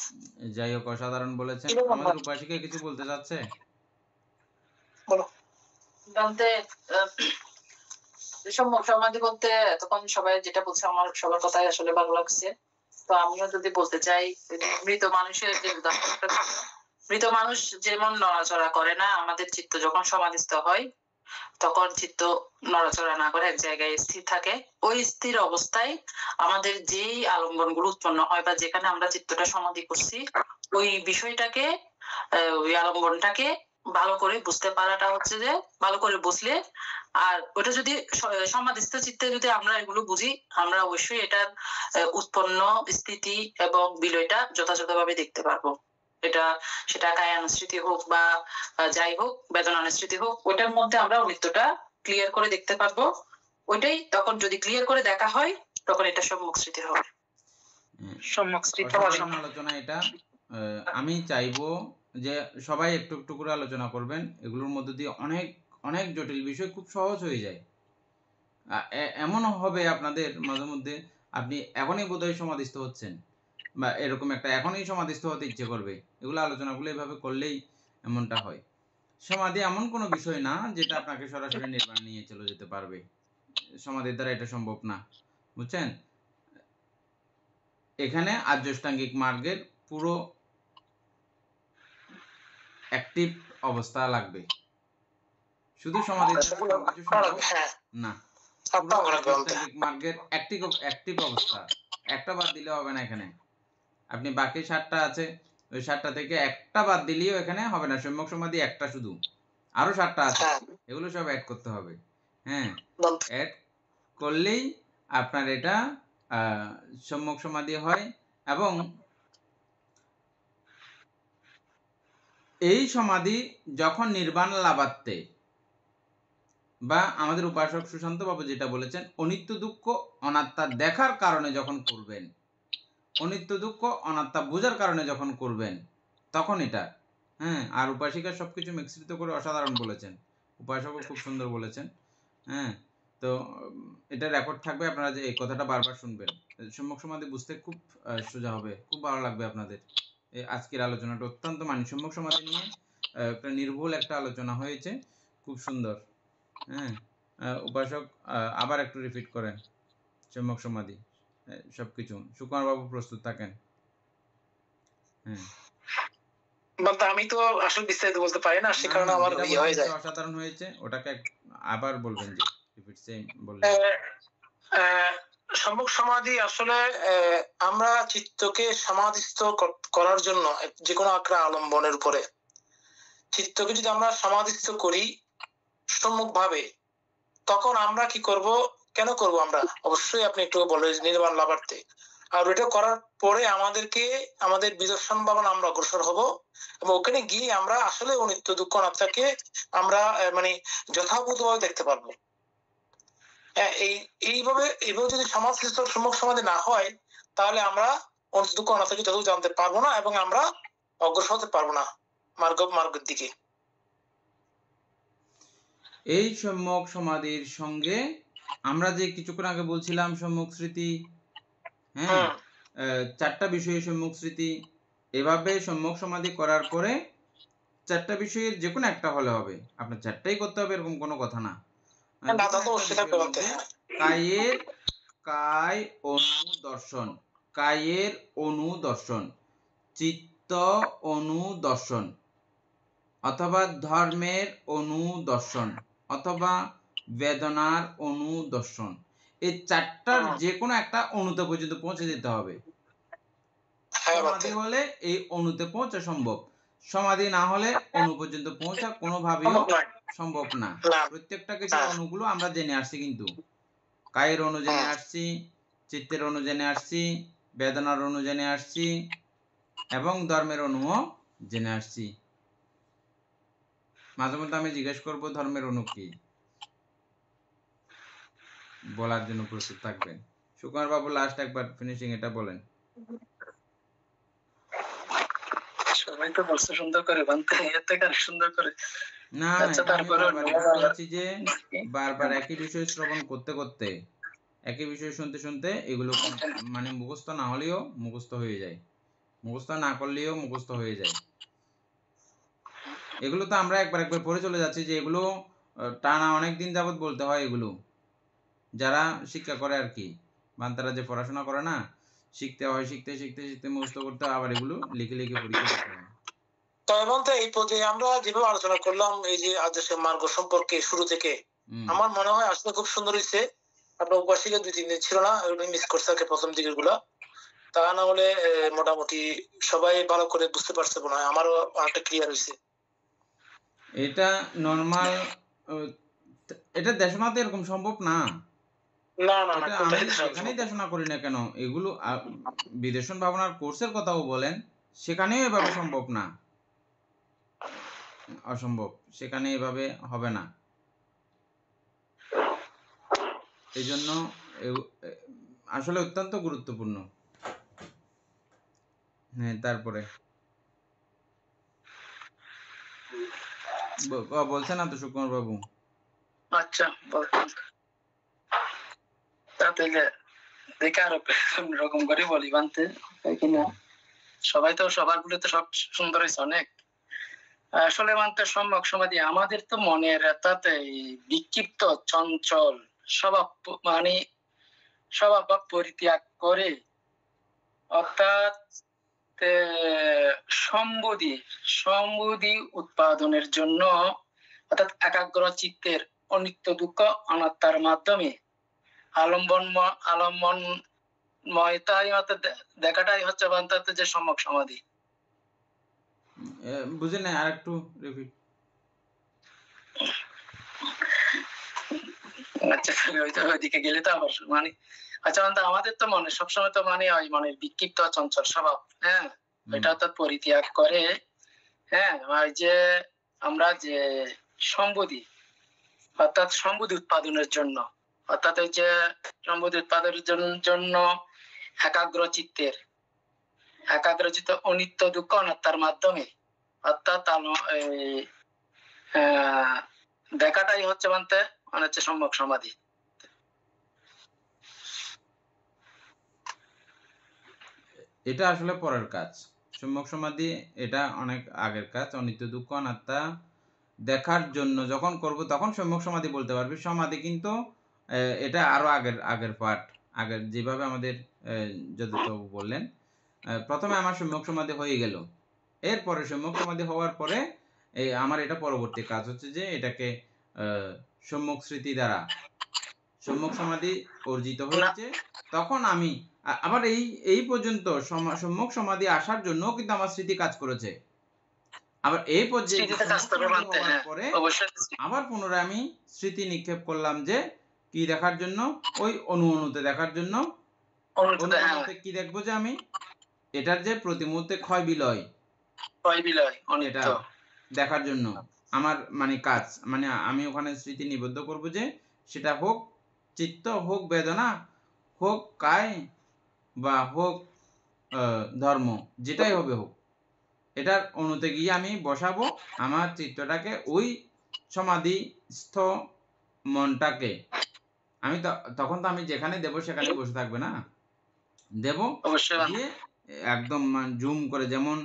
Speaker 3: যাই হোক, অসাধারণ বলেছেন। আমাদের উপাসিকা কিছু বলতে চাচ্ছে,
Speaker 1: বলো।
Speaker 5: বলতে সম্যক সমাধি বলতে তখন সবাই যেটা বলছে আমার সবার কথাই আসলে ভালো লাগছে। তো আমিও যদি বলতে চাই, মৃত মানুষের যে উদাহরণটা, মৃত মানুষ যেমন নড়াচড়া করে না, আমাদের চিত্ত যখন সমাধিস্থ হয় তখন চিত্ত নড়াচড়া না করে এক জায়গায় স্থির থাকে। ওই স্থির অবস্থায় আমাদের যেই আলম্বন গুলো উৎপন্ন হয় বা যেখানে আমরা চিত্তটা সমাধি করছি ওই বিষয়টাকে, ওই আলম্বনটাকে ভালো করে বুঝতে পারাটা হচ্ছে যে, ভালো করে বুঝলে আর ওটা যদি সমাধিস্থ চিত্তে যদি আমরা এগুলো বুঝি, আমরা অবশ্যই এটার উৎপন্ন স্থিতি এবং বিলয়টা যথাযথভাবে দেখতে পারবো। এটা সেটা কায়ানুস্মৃতি হোক বা যাই হোক, বেদনানুস্মৃতি হোক, ওইটার মধ্যে আমরা অনিত্যটা ক্লিয়ার করে দেখতে পারবো। ওইটাই তখন যদি ক্লিয়ার করে দেখা হয় তখন এটা সম্যক স্মৃতি হবে। সম্যক স্মৃতি
Speaker 3: আলোচনা এটা আমি চাইবো যে সবাই একটু একটু করে আলোচনা করবেন, এগুলোর মধ্যে দিয়ে অনেক অনেক জটিল বিষয় খুব সহজ হয়ে যায়। এমন হবে আপনাদের মাঝে মধ্যে আপনি এখনই বোধহয় সমাধিস্থ হচ্ছেন বা এরকম একটা এখনই সমাধিস্থ হতে ইচ্ছে করবে, এগুলো আলোচনাগুলো এভাবে করলেই এমনটা হয়। সমাধি এমন কোনো বিষয় না যেটা আপনাকে সরাসরি নির্বাণে নিয়ে চলে যেতে পারবে, সমাধির দ্বারা এটা সম্ভব না, বুঝছেন? এখানে আর্যাষ্টাঙ্গিক মার্গের পুরো অ্যাক্টিভ অবস্থা লাগবে, শুধু সমাধি না, আর্যাষ্টাঙ্গিক মার্গের অ্যাক্টিভ অবস্থা, একটা বাদ দিলে হবে না। এখানে আপনি বাকি 7টা আছে, ওই 7টা থেকে একটা বাদ দিলেও এখানে হবে না। সম্যক সমাধি একটা শুধু, আরো 7টা আছে, এগুলো সব অ্যাড করতে হবে। হ্যাঁ, অ্যাড করলেই আপনার এটা সম্যক সমাধি হয়। এবং এই সমাধি যখন নির্বাণ লাভার্থে বা আমাদের উপাসক সুশান্ত বাবু যেটা বলেছেন, অনিত্য দুঃখ অনাত্মা দেখার কারণে যখন করবেন, অনিত্য দুঃখ অনাত্মা বোঝার কারণে যখন করবেন, তখন এটা। হ্যাঁ, আর উপাসিকা সবকিছু মিশ্রিত করে অসাধারণ বলেছেন, উপাসকও খুব সুন্দর বলেছেন। হ্যাঁ, তো এটা রেকর্ড থাকবে, আপনারা যে এই কথাটা বারবার শুনবেন। সম্যক সমাধি বুঝতে খুব সোজা হবে, খুব ভালো লাগবে আপনাদের। এই আজকের আলোচনাটা অত্যন্ত সম্যক সমাধি নিয়ে একটা নির্ভুল একটা আলোচনা হয়েছে, খুব সুন্দর। হ্যাঁ, উপাসক আবার একটু রিপিট করেন সম্যক সমাধি সবকিছু। সুকুমার বাবু প্রস্তুত থাকেন। হ্যাঁ,
Speaker 1: আমি তো আসলে বিস্তারিত বলতে পারি না, সে কারণে আমার
Speaker 3: যেটা
Speaker 1: ইয়ে হয়ে যায়।
Speaker 3: অসাধারণ হয়েছে ওটাকে আবার বলবেন, যে রিপিট সেম বললেন।
Speaker 1: সম্যক সমাধি আসলে আমরা চিত্তকে সমাধিস্থ করার জন্য যে কোনো একটা আলম্বনের উপরে চিত্তকে যদি আমরা সমাধিস্থ করি সম্মুখ ভাবে, তখন আমরা কি করব, কেন করব আমরা, অবশ্যই আপনি একটু বললেন নির্বাণ লাভার্থে। আর এটা করার পরে আমাদেরকে আমাদের বিদর্শন ভাবনা আমরা অগ্রসর হব, এবং ওখানে গিয়ে আমরা আসলে অনিত্য দুঃখ অনাত্মাকে আমরা মানে যথাযথভাবে দেখতে পারবো। এইভাবে যদি সমাধিস্থ সম্মুখ সমাধি না হয়, তাহলে আমরা অনিত্য দুঃখ অনাত্মাকে যত জানতে পারবো না, এবং আমরা অগ্রসর হতে পারবো না মার্গের দিকে।
Speaker 3: এই সম্যক সমাধির সঙ্গে আমরা যে কিছুক্ষণ আগে বলছিলাম সম্যক স্মৃতি, হ্যাঁ, চারটা বিষয়ে সম্যক স্মৃতি, এভাবে সম্যক সমাধি করার পরে চারটা বিষয়ের যে কোনো একটা হলে হবে, আপনার চারটাই করতে হবে এরকম কোনো কথা না। কায়ের কায় অনুদর্শন, কায়ের অনুদর্শন, চিত্ত অনুদর্শন, অথবা ধর্মের অনুদর্শন, অথবা বেদনার অনুদর্শন, এই চারটার যে কোনো একটা অনুতে পর্যন্ত পৌঁছে যেতে হবে। সমাধি হলে এই অনুতে পৌঁছা সম্ভব, সমাধি না হলে অনু পর্যন্ত পৌঁছা কোনোভাবেই সম্ভব না। প্রত্যেকটা কিছু অনুগুলো আমরা জেনে আসছি, কিন্তু কায়ের অনু জেনে আসছি, চিত্তের অনু জেনে আসছি, বেদনার অনু জেনে আসছি, এবং ধর্মের অনুও জেনে আসছি। মাঝে মধ্যে আমি জিজ্ঞেস করবো ধর্মের অনু কি, বলার জন্য প্রস্তুত থাকবেন। সুকুমার বাবু লাস্ট একবার ফিনিশিং এটা বলেন।
Speaker 4: সবাই তো বলছে সুন্দর করে বানতে, এর থেকে আর সুন্দর করে
Speaker 3: না,
Speaker 4: আচ্ছা, তারপরে
Speaker 3: বলছি যে বারবার একই বিষয় শ্রবণ করতে করতে, একই বিষয় শুনতে শুনতে এগুলো মানে মুখস্থ না হলেও মুখস্থ হয়ে যায়, মুখস্থ না করলেও মুখস্থ হয়ে যায়। এগুলো তো আমরা একবার পড়ে চলে যাচ্ছি, যে এগুলো টানা অনেক দিন যাবত বলতে হয়। এগুলো যারা শিক্ষা করে আর কি, বান্তারা যে পড়াশোনা করে না, শিখতে হয়, শিখতে শিখতে শিখতে মুখস্থ করতে হয়, আবার এগুলো লিখে লিখে পরীক্ষা দিতে হয়।
Speaker 1: এবং এই পর্যায়ে আমরা যেভাবে আলোচনা করলাম এই যে আদর্শের মার্গ সম্পর্কে শুরু থেকে, আমার মনে হয় আসলে খুব সুন্দর হয়েছে। আপনার উপাসিকা 2-3 দিন ছিল না, ওগুলো মিস করছে আর কি প্রথম দিকের গুলা, তা না হলে মোটামুটি সবাই ভালো করে বুঝতে পারছে মনে হয়, আমারও অনেকটা ক্লিয়ার হয়েছে।
Speaker 3: এটা নরমাল, এটা দেশনাতে এরকম সম্ভব না। এখানেই দেশনা করি না কেন, এগুলো বিদেশন ভাবনার কোর্সের কথাও বলেন, সেখানেও এভাবে সম্ভব না, অসম্ভব, সেখানে এভাবে হবে না। এই জন্য আসলে অত্যন্ত গুরুত্বপূর্ণ। হ্যাঁ, তারপরে বলছেন না তো সুকুমার বাবু?
Speaker 4: আচ্ছা, বলছেন তাতে দেখে আরো রকম করে বলি বানতে কিনা, সবাই তো সবার গুলো তো সব সুন্দর হয়েছে অনেক। আসলে মানতে সম্যক সমাধি আমাদের তো মনের তাতে বিক্ষিপ্ত চঞ্চল স্বভাব মানে স্বভাব পরিত্যাগ করে, অর্থাৎ সম্বোধি উৎপাদনের জন্য, অর্থাৎ একাগ্র চিত্তের অনিত্য দুঃখ অনাত্মার মাধ্যমে আলম্বনময়তাই দেখাটাই হচ্ছে বান্তাতে যে সম্যক সমাধি।
Speaker 3: বুঝে না, আর একটু রিপিট।
Speaker 4: আচ্ছা, ওইদিকে গেলে তো আবার মানে, আচ্ছা আমাদের তো মনে সবসময় তো মানে ওই মনের বিক্ষিপ্ত চঞ্চল স্বভাব, হ্যাঁ, এটা তো পরিত্যাগ করে, হ্যাঁ, ওই যে আমরা যে সম্বোধি অর্থাৎ সম্পদ উৎপাদনের জন্য, অর্থাৎ এই যে সম্পদ উৎপাদনের জন্য একাগ্র চিত্তের অনিত্য দুঃখ অনাত্মার মাধ্যমে, অর্থাৎ দেখাটাই হচ্ছে বলতে মানে হচ্ছে সম্যক সমাধি।
Speaker 3: এটা আসলে পরের কাজ। সম্যক সমাধি এটা অনেক আগের কাজ। অনিত্য দুঃখ অনাত্মা দেখার জন্য যখন করব তখন সম্যক সমাধি বলতে পারবি। সমাধি কিন্তু এটা আরো আগের পার্ট। আগের যেভাবে আমাদের যদুবাবু বললেন, প্রথমে আমার সম্যক সমাধি হয়ে গেল, এরপরে সম্যক সমাধি হওয়ার পরে আমার এটা পরবর্তী কাজ হচ্ছে যে এটাকে সম্যক স্মৃতি দ্বারা সম্যক সমাধি অর্জিত হয়েছে, তখন আমি আবার এই পর্যন্ত সম্যক সমাধি আসার জন্য কিন্তু আমার স্মৃতি কাজ করেছে। আবার এই পর্যায়ে পরে আবার পুনরায় আমি স্মৃতি নিক্ষেপ করলাম যে কি দেখার জন্য, ওই অনুতে দেখার জন্য। অনুতে কি দেখবো যে আমি এটার যে প্রতি মুহূর্তে ক্ষয় বিলয় এটা দেখার জন্য আমার মানে কাজ, মানে আমি ওখানে স্মৃতি নিবদ্ধ করব যে সেটা হোক চিত্ত, হোক বেদনা, হোক কায় বা হোক ধর্ম, যেটাই হবে হোক, এটার অনুতে গিয়ে আমি বসাবো আমার চিত্তটাকে, ওই সমাধিস্থ মনটাকে। আমি তখন তো আমি যেখানে দেব সেখানে বসে থাকবে না, দেব দিয়ে একদম জুম করে, যেমন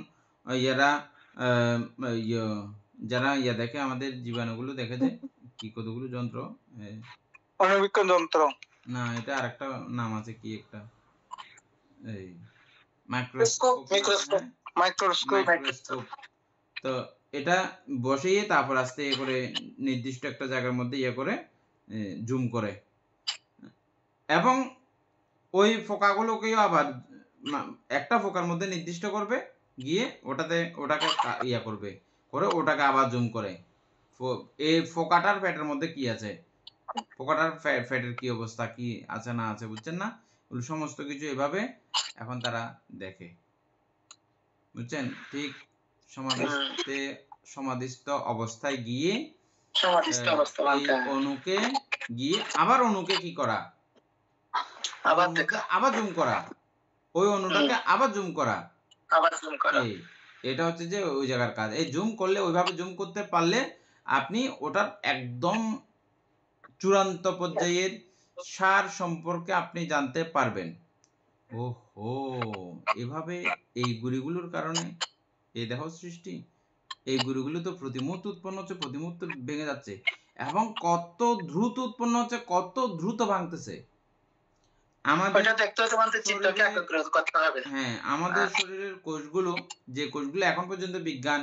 Speaker 3: যারা দেখে আমাদের জীবাণুগুলো দেখেছে, কি কতগুলো যন্ত্র,
Speaker 1: অণুবীক্ষণ যন্ত্র
Speaker 3: না এটা আরেকটা নাম আছে, কি একটা এই মাইক্রোস্কোপ। তো এটা বসিয়ে তারপর আস্তে করে নির্দিষ্ট একটা জায়গার মধ্যে করে জুম করে, এবং ওই ফোকাগুলোকেও আবার একটা ফোকার মধ্যে নির্দিষ্ট করবে, গিয়ে ওটাকে করবে, করে ওটাকে আবার জুম করে এই ফোকাটার ফ্যাটের মধ্যে কি আছে, ফোকাটার ফ্যাটের কি অবস্থা, কি আছে না আছে, বুঝছেন না? সমস্ত কিছু এভাবে এখন তারা দেখে, বুঝছেন? ঠিক সমাধিস্থ অবস্থায় গিয়ে অনুকে গিয়ে আবার অনুকে কি করা, আবার জুম করা, ওই অনুটাকে আবার জুম করা, এটা হচ্ছে যে ওই জায়গার কাজ। এই জুম করলে, ওইভাবে জুম করতে পারলে আপনি ওটার একদম চূড়ান্ত পর্যায়ের সার সম্পর্কে আপনি জানতে পারবেন। ওহো, এভাবে এই গুলিগুলোর কারণে এই দেহ সৃষ্টি, এই গুলিগুলো তো প্রতি মুহূর্তে উৎপন্ন হচ্ছে, প্রতি মুহূর্তে ভেঙে যাচ্ছে, এবং কত দ্রুত উৎপন্ন হচ্ছে, কত দ্রুত ভাঙতেছে। আমাদের শরীরের কোষগুলো, যে কোষগুলো এখন পর্যন্ত বিজ্ঞান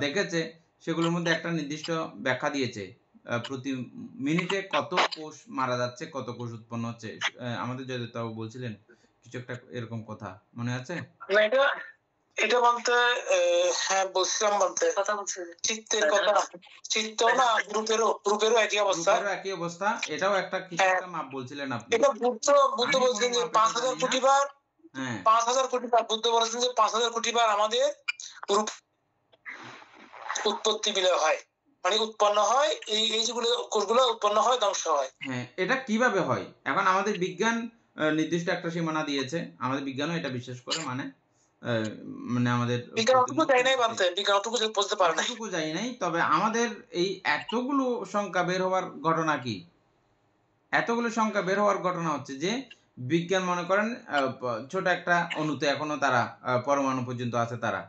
Speaker 3: দেখেছে, সেগুলোর মধ্যে একটা নির্দিষ্ট ব্যাখ্যা দিয়েছে, প্রতি মিনিটে কত কোষ মারা যাচ্ছে, কত কোষ উৎপন্ন হচ্ছে। আমাদের জয়দত্তবাবু বলছিলেন কিছু একটা এরকম কথা, মনে আছে?
Speaker 1: এটা বলতে হ্যাঁ বলছিলাম, বলতে চিত্তের কথা, চিত্ত না রূপেরও একই
Speaker 3: অবস্থা, এটাও একটা কিছু একটা মাপ বলছিলেন আপনি।
Speaker 1: এটা বুদ্ধ বলছেন যে 5000 কোটি বার, 5000 কোটি বার বুদ্ধ বলেছেন যে 5000 কোটি বার আমাদের রূপ উৎপত্তি বিলয় হয়, মানে উৎপন্ন হয়, এই যেগুলো কোষগুলো উৎপন্ন হয়, ধ্বংস হয়।
Speaker 3: হ্যাঁ, এটা কিভাবে হয়? এখন আমাদের বিজ্ঞান নির্দিষ্ট একটা সীমানা দিয়েছে, আমাদের বিজ্ঞানও এটা বিশ্বাস করে, মানে আমাদের বিজ্ঞানটুকু যাই নাই, তবে আমাদের এই এতগুলো সংখ্যা বের হওয়ার ঘটনা কি, এতগুলো সংখ্যা বের হওয়ার ঘটনা হচ্ছে যে বিজ্ঞান মনে করেন ছোট একটা অণুতে এখনো তারা পরমাণু পর্যন্ত আছে তারা,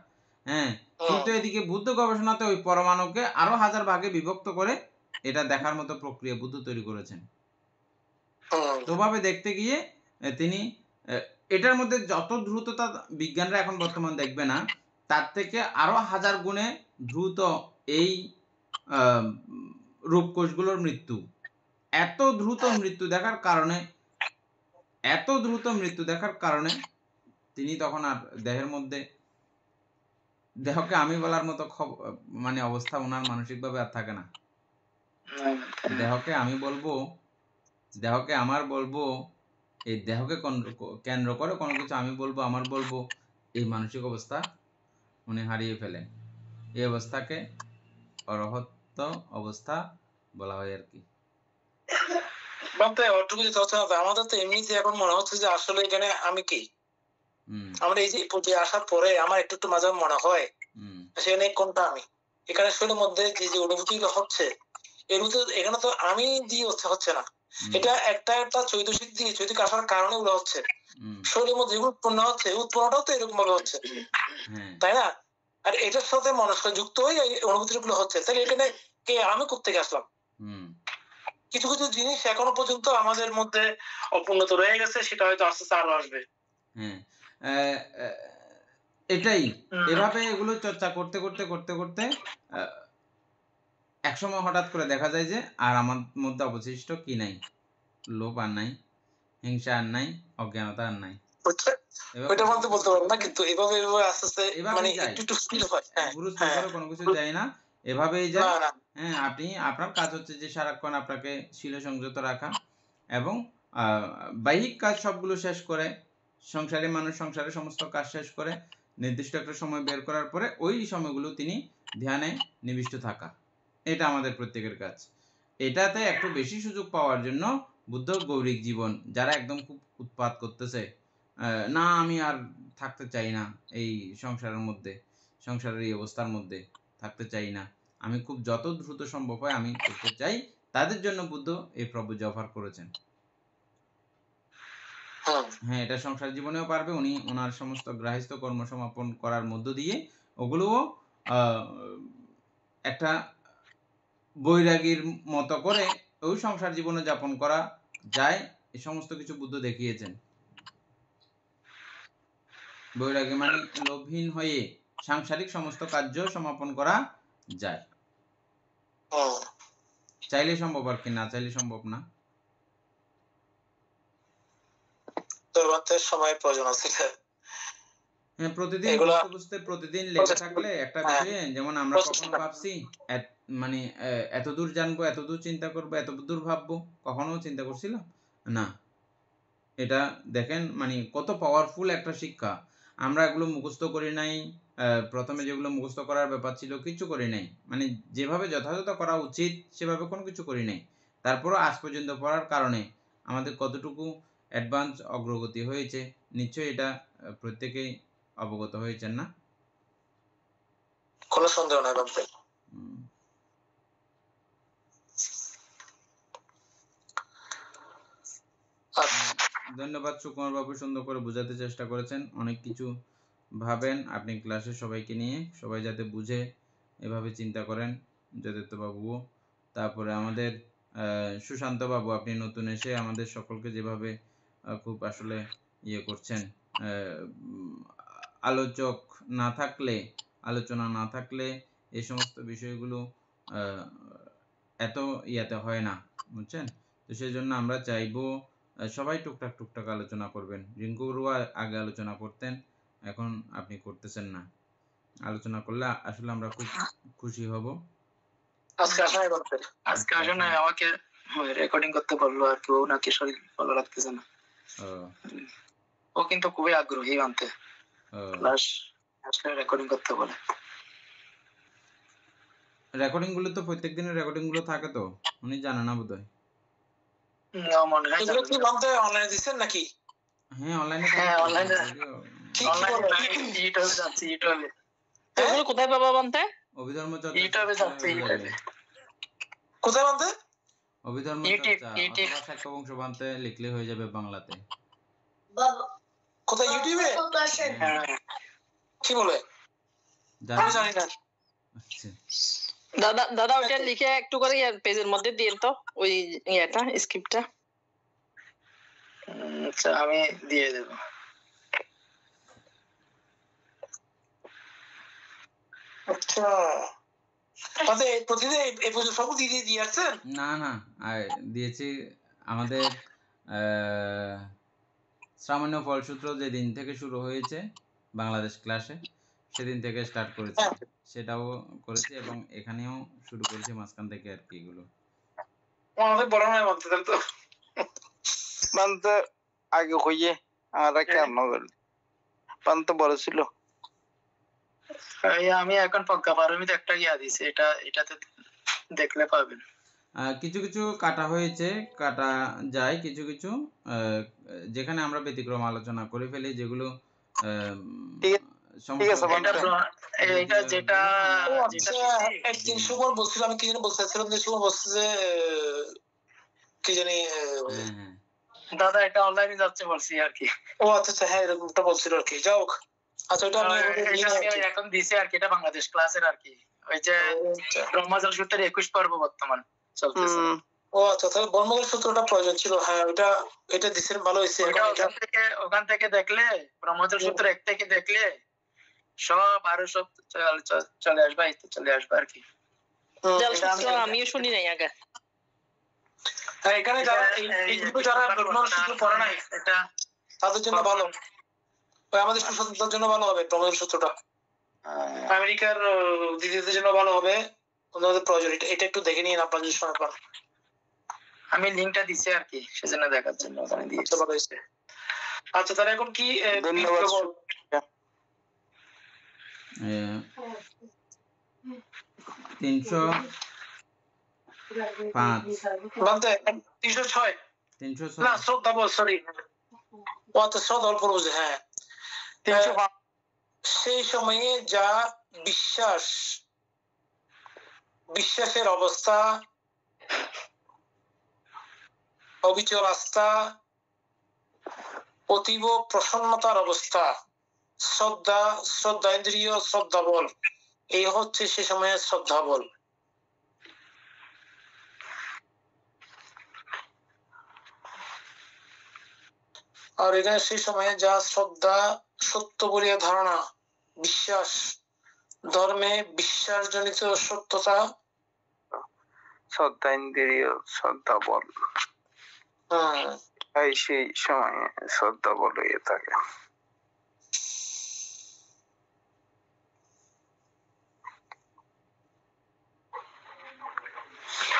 Speaker 3: হ্যাঁ, কিন্তু এদিকে বুদ্ধ গবেষণাতে ওই পরমাণুকে আরো 1000 ভাগে বিভক্ত করে এটা দেখার মতো প্রক্রিয়া বুদ্ধ তৈরি করেছেন। তো ভাবে দেখতে গিয়ে তিনি এটার মধ্যে যত দ্রুততা বিজ্ঞানরা এখন বর্তমান দেখবে না, তার থেকে আরো 1000 গুণে দ্রুত এই রূপকোষগুলোর মৃত্যু। এত দ্রুত মৃত্যু দেখার কারণে তিনি তখন আর দেহের মধ্যে, দেহকে আমি বলার মতো মানে অবস্থা ওনার মানসিকভাবে আর থাকে না। দেহকে আমি বলবো, দেহকে আমার বলবো, এই দেহকে কেন্দ্র করে কোনো কিছু আমি বলবো, আমার বলবো, এই মানসিক অবস্থা উনি হারিয়ে ফেলেন। এই অবস্থাকে অরহত্ত অবস্থা বলা হয় আর কি।
Speaker 1: বান্তে অটুকু যেতে হচ্ছে না, আমাদের তো এমনিতে এখন মনে হচ্ছে যে আসলে এখানে আমি কি, আমরা এই যে পর্যায়ে আসার পরে আমার একটু একটু মাঝে মনে হয় সেখানে কোনটা আমি, এখানে শরীরের মধ্যে যে যে অনুভূতিগুলো হচ্ছে এখানে তো আমি দিয়ে হচ্ছে না, এটা একটা একটা চৈতসিক দিয়ে চৈতিক আসার কারণে গুলো হচ্ছে, শরীরের মধ্যে যেগুলো উৎপন্ন হচ্ছে উৎপন্নটাও তো এরকম ভাবে হচ্ছে, তাই না? আর এটার সাথে মানুষকে যুক্ত হয়ে এই অনুভূতি গুলো হচ্ছে, তাহলে এখানে কে আমি কোত্থেকে আসলাম? কিছু কিছু জিনিস এখনো পর্যন্ত আমাদের মধ্যে অপূর্ণত রয়ে গেছে, সেটা হয়তো আস্তে আস্তে আরো আসবে।
Speaker 3: এটাই, এভাবে এগুলো চর্চা করতে করতে করতে করতে একসময় হঠাৎ করে দেখা যায় যে আর আমার মধ্যে অবশিষ্ট কি নাই, লোভ আর নাই, হিংসা আর নাই, অজ্ঞানতা আর নাই।
Speaker 1: ওইটা বলতে পারবো না, কিন্তু এভাবে এভাবে আস্তে আস্তে মানে একটু একটু ফিল হয়।
Speaker 3: কোনো কিছু যায় না, এভাবেই যায়। হ্যাঁ, আপনি আপনার কাজ হচ্ছে যে সারাক্ষণ আপনাকে শিল সংযত রাখা এবং বাহ্যিক কাজ সবগুলো শেষ করে, সংসারী মানুষ সংসারের সমস্ত কাজ শেষ করে নির্দিষ্ট একটা সময় বের করার পরে ওই সময়গুলো তিনি ধ্যানে নিবিষ্ট থাকা, এটা আমাদের প্রত্যেকের কাজ। এটাতে একটু বেশি সুযোগ পাওয়ার জন্য বুদ্ধ গৌরিক জীবন, যারা একদম খুব উৎপাত করতেছে, না আমি আর থাকতে চাই না এই সংসারের মধ্যে, সংসারের এই অবস্থার মধ্যে থাকতে চাই না, আমি খুব যত দ্রুত সম্ভব হয় আমি করতে চাই, তাদের জন্য বুদ্ধ এই প্রভু অফার করেছেন। হ্যাঁ, এটা সংসার জীবনেও পারবে, উনি ওনার সমস্ত গৃহস্থ কর্ম সমাপন করার মধ্য দিয়ে ওগুলোও একটা বৈরাগীর মতো করে ওই সংসার জীবনে যাপন করা যায়, এই সমস্ত কিছু বুদ্ধ দেখিয়েছেন। বৈরাগী মানে লোভহীন হয়ে সাংসারিক সমস্ত কার্য সমাপন করা যায়, চাইলে সম্ভব আর কি, না চাইলে সম্ভব না।
Speaker 1: সময় প্রয়োজন আছে।
Speaker 3: হ্যাঁ, প্রতিদিন বুঝতে বুঝতে প্রতিদিন লেগে থাকলে একটা বিষয়ে, যেমন আমরা কখনো ভাবছি মানে এতদূর জানবো, এতদূর চিন্তা করবো, এতদূর ভাববো, কখনো চিন্তা করছিলাম না। এটা দেখেন মানে কত পাওয়ারফুল একটা শিক্ষা। আমরা এগুলো মুখস্থ করি নাই, প্রথমে যেগুলো মুখস্থ করার ব্যাপার ছিল কিছু করি নাই, মানে যেভাবে যথাযথ করা উচিত সেভাবে কোনো কিছু করি নাই, তারপরও আজ পর্যন্ত পড়ার কারণে আমাদের কতটুকু অ্যাডভান্স অগ্রগতি হয়েছে নিশ্চয়ই এটা প্রত্যেকেই অবগত হয়েছেন না?
Speaker 1: কোনো সন্দেহ নাই বাপরে।
Speaker 3: ধন্যবাদ সুকুমার বাবু, সুন্দর করে বোঝাতে চেষ্টা করেছেন, অনেক কিছু ভাবেন আপনি ক্লাসে সবাইকে নিয়ে, সবাই যাতে বুঝে এভাবে চিন্তা করেন, যথার্থ বাবুও, তারপরে আমাদের সুশান্ত বাবু, আপনি নতুন এসে আমাদের সকলকে যেভাবে খুব আসলে ইয়ে করছেন, আলোচক না থাকলে, আলোচনা না থাকলে এই সমস্ত বিষয়গুলো এত ইয়াতে হয় না, বুঝছেন? তো সেই জন্য আমরা চাইবো সবাই টুকটাক টুকটাক আলোচনা করবেন। রিঙ্কু গুরুয়া আগে আলোচনা করতেন, এখন আপনি করতেছেন না, আলোচনা করলে আসলে আমরা খুব খুশি হব।
Speaker 4: আজকে আসে না, আমাকে রেকর্ডিং করতে বললো আর কি, ও নাকি শরীর ভালো লাগতেছে না। ও কিন্তু খুবই আগ্রহী মানতে, ক্লাস আসলে রেকর্ডিং করতে বলে।
Speaker 3: রেকর্ডিং গুলো তো প্রত্যেক দিনের রেকর্ডিং গুলো থাকে, তো উনি জানে না বোধহয়।
Speaker 1: এগুলো কি বলতে অনলাইনে দিচ্ছেন নাকি?
Speaker 3: হ্যাঁ, অনলাইনে,
Speaker 4: ইউটিউবে যাচ্ছে, ইউটিউবে।
Speaker 5: এগুলো কোথায় পাবো বলতে?
Speaker 3: অভিধর্ম চর্চা,
Speaker 4: ইউটিউবে যাচ্ছে, ইউটিউবে।
Speaker 1: কোথায় বলতে?
Speaker 3: অভিধর্ম চর্চা অথবা সাক্ষ্য বংশ বানতে লিখলে হয়ে যাবে বাংলাতে।
Speaker 1: কোথায়, ইউটিউবে? কি বলে জানি না।
Speaker 5: দাদা দাদা ওটা লিখে একটু করে পেজের মধ্যে দিন তো, ওই ইয়েটা স্ক্রিপ্টটা।
Speaker 4: আচ্ছা, আমি দিয়ে দেব।
Speaker 1: আচ্ছা, তাহলে প্রতিদিন এই পর্যন্ত সব দিয়ে আসছেন?
Speaker 3: না না, দিয়েছি আমাদের সামান্য ফলসূত্র যেদিন থেকে শুরু হয়েছে বাংলাদেশ ক্লাসে, সেদিন থেকে স্টার্ট করেছি, সেটাও করেছি এবং এখানেও শুরু করেছি মাঝখান থেকে আর কি। এগুলো
Speaker 1: আমাদের বড় নয় বলতে তো
Speaker 7: বানতে আগে হইয়ে আর কেন বানতে বড় ছিল।
Speaker 4: আমি এখন প্রজ্ঞা পারমিত একটা গিয়া দিছি, এটাতে দেখলে পাবেন।
Speaker 3: কিছু কিছু কাটা হয়েছে, কাটা যায় কিছু কিছু, যেখানে আমরা ব্যতিক্রম আলোচনা করে ফেলি, যেগুলো
Speaker 7: ঠিক আছে
Speaker 4: এটা
Speaker 7: বান্তে।
Speaker 4: এটা যেটা
Speaker 1: ও
Speaker 4: যেটা
Speaker 1: আচ্ছা, একদিন সুমন বলছিল, আমি কি জানি বলতেছিলাম যে সুমন বলছে যে কি জানি
Speaker 3: হ্যাঁ হ্যাঁ
Speaker 4: দাদা এটা অনলাইনে যাচ্ছে বলছি আর কি।
Speaker 1: ও আচ্ছা আচ্ছা, হ্যাঁ এরকমটা বলছিল আর কি। যাই হোক, আচ্ছা ওটা আমি
Speaker 4: এটা আমি এখন দিছি আর কি, এটা বাংলাদেশ ক্লাসের আর কি, ওই যে ব্রহ্মজাল সূত্রের 21 পর্ব বর্তমান চলতেছে।
Speaker 1: ও আচ্ছা, তাহলে ব্রহ্মজাল সূত্রটা প্রয়োজন ছিল। হ্যাঁ এটা দিছেন, ভালো হয়েছে।
Speaker 4: ওখান থেকে দেখলে ব্রহ্মজাল সূত্র 1 থেকে দেখলে সব আরো সব চলে আসবে, চলে আসবে আর কি।
Speaker 6: আমিও শুনি নাই আগে।
Speaker 1: হ্যাঁ, এখানে যারা এই গ্রুপে যারা ব্রহ্মজাল সূত্র পড়ে নাই
Speaker 4: এটা
Speaker 1: তাদের জন্য ভালো, ওই আমাদের সুশাসনদের জন্য ভালো হবে ব্রহ্মজাল সূত্রটা। আমেরিকার দিদিদের জন্য ভালো হবে, ওনাদের প্রয়োজন। এটা একটু দেখে নিন আপনার যদি সময় পান।
Speaker 4: আমি লিংকটা দিছি আর কি, সেজন্য দেখার জন্য ওখানে দিয়েছি।
Speaker 1: আচ্ছা, ভালো হয়েছে। আচ্ছা, তাহলে এখন কি
Speaker 7: ধন্যবাদ।
Speaker 1: 306 না শ্রদ্ধা বল, সরি ও আচ্ছা, শ্রদ্ধা অল্প বুঝে। হ্যাঁ,
Speaker 7: 305
Speaker 1: সেই সময়ে যা বিশ্বাসের অবস্থা, অবিচল আস্থা, অতীব প্রসন্নতার অবস্থা, শ্রদ্ধাইন্দ্রিয়, শ্রদ্ধা বল, এই হচ্ছে সে সময়ের শ্রদ্ধা বল। আর এখানে সেই সময়ে যা শ্রদ্ধা, সত্য বলিয়া ধারণা, বিশ্বাস, ধর্মে বিশ্বাসজনিত সত্যতা,
Speaker 7: শ্রদ্ধাইন্দ্রিয়, শ্রদ্ধা বল, সেই সময় শ্রদ্ধা বল হয়ে থাকে।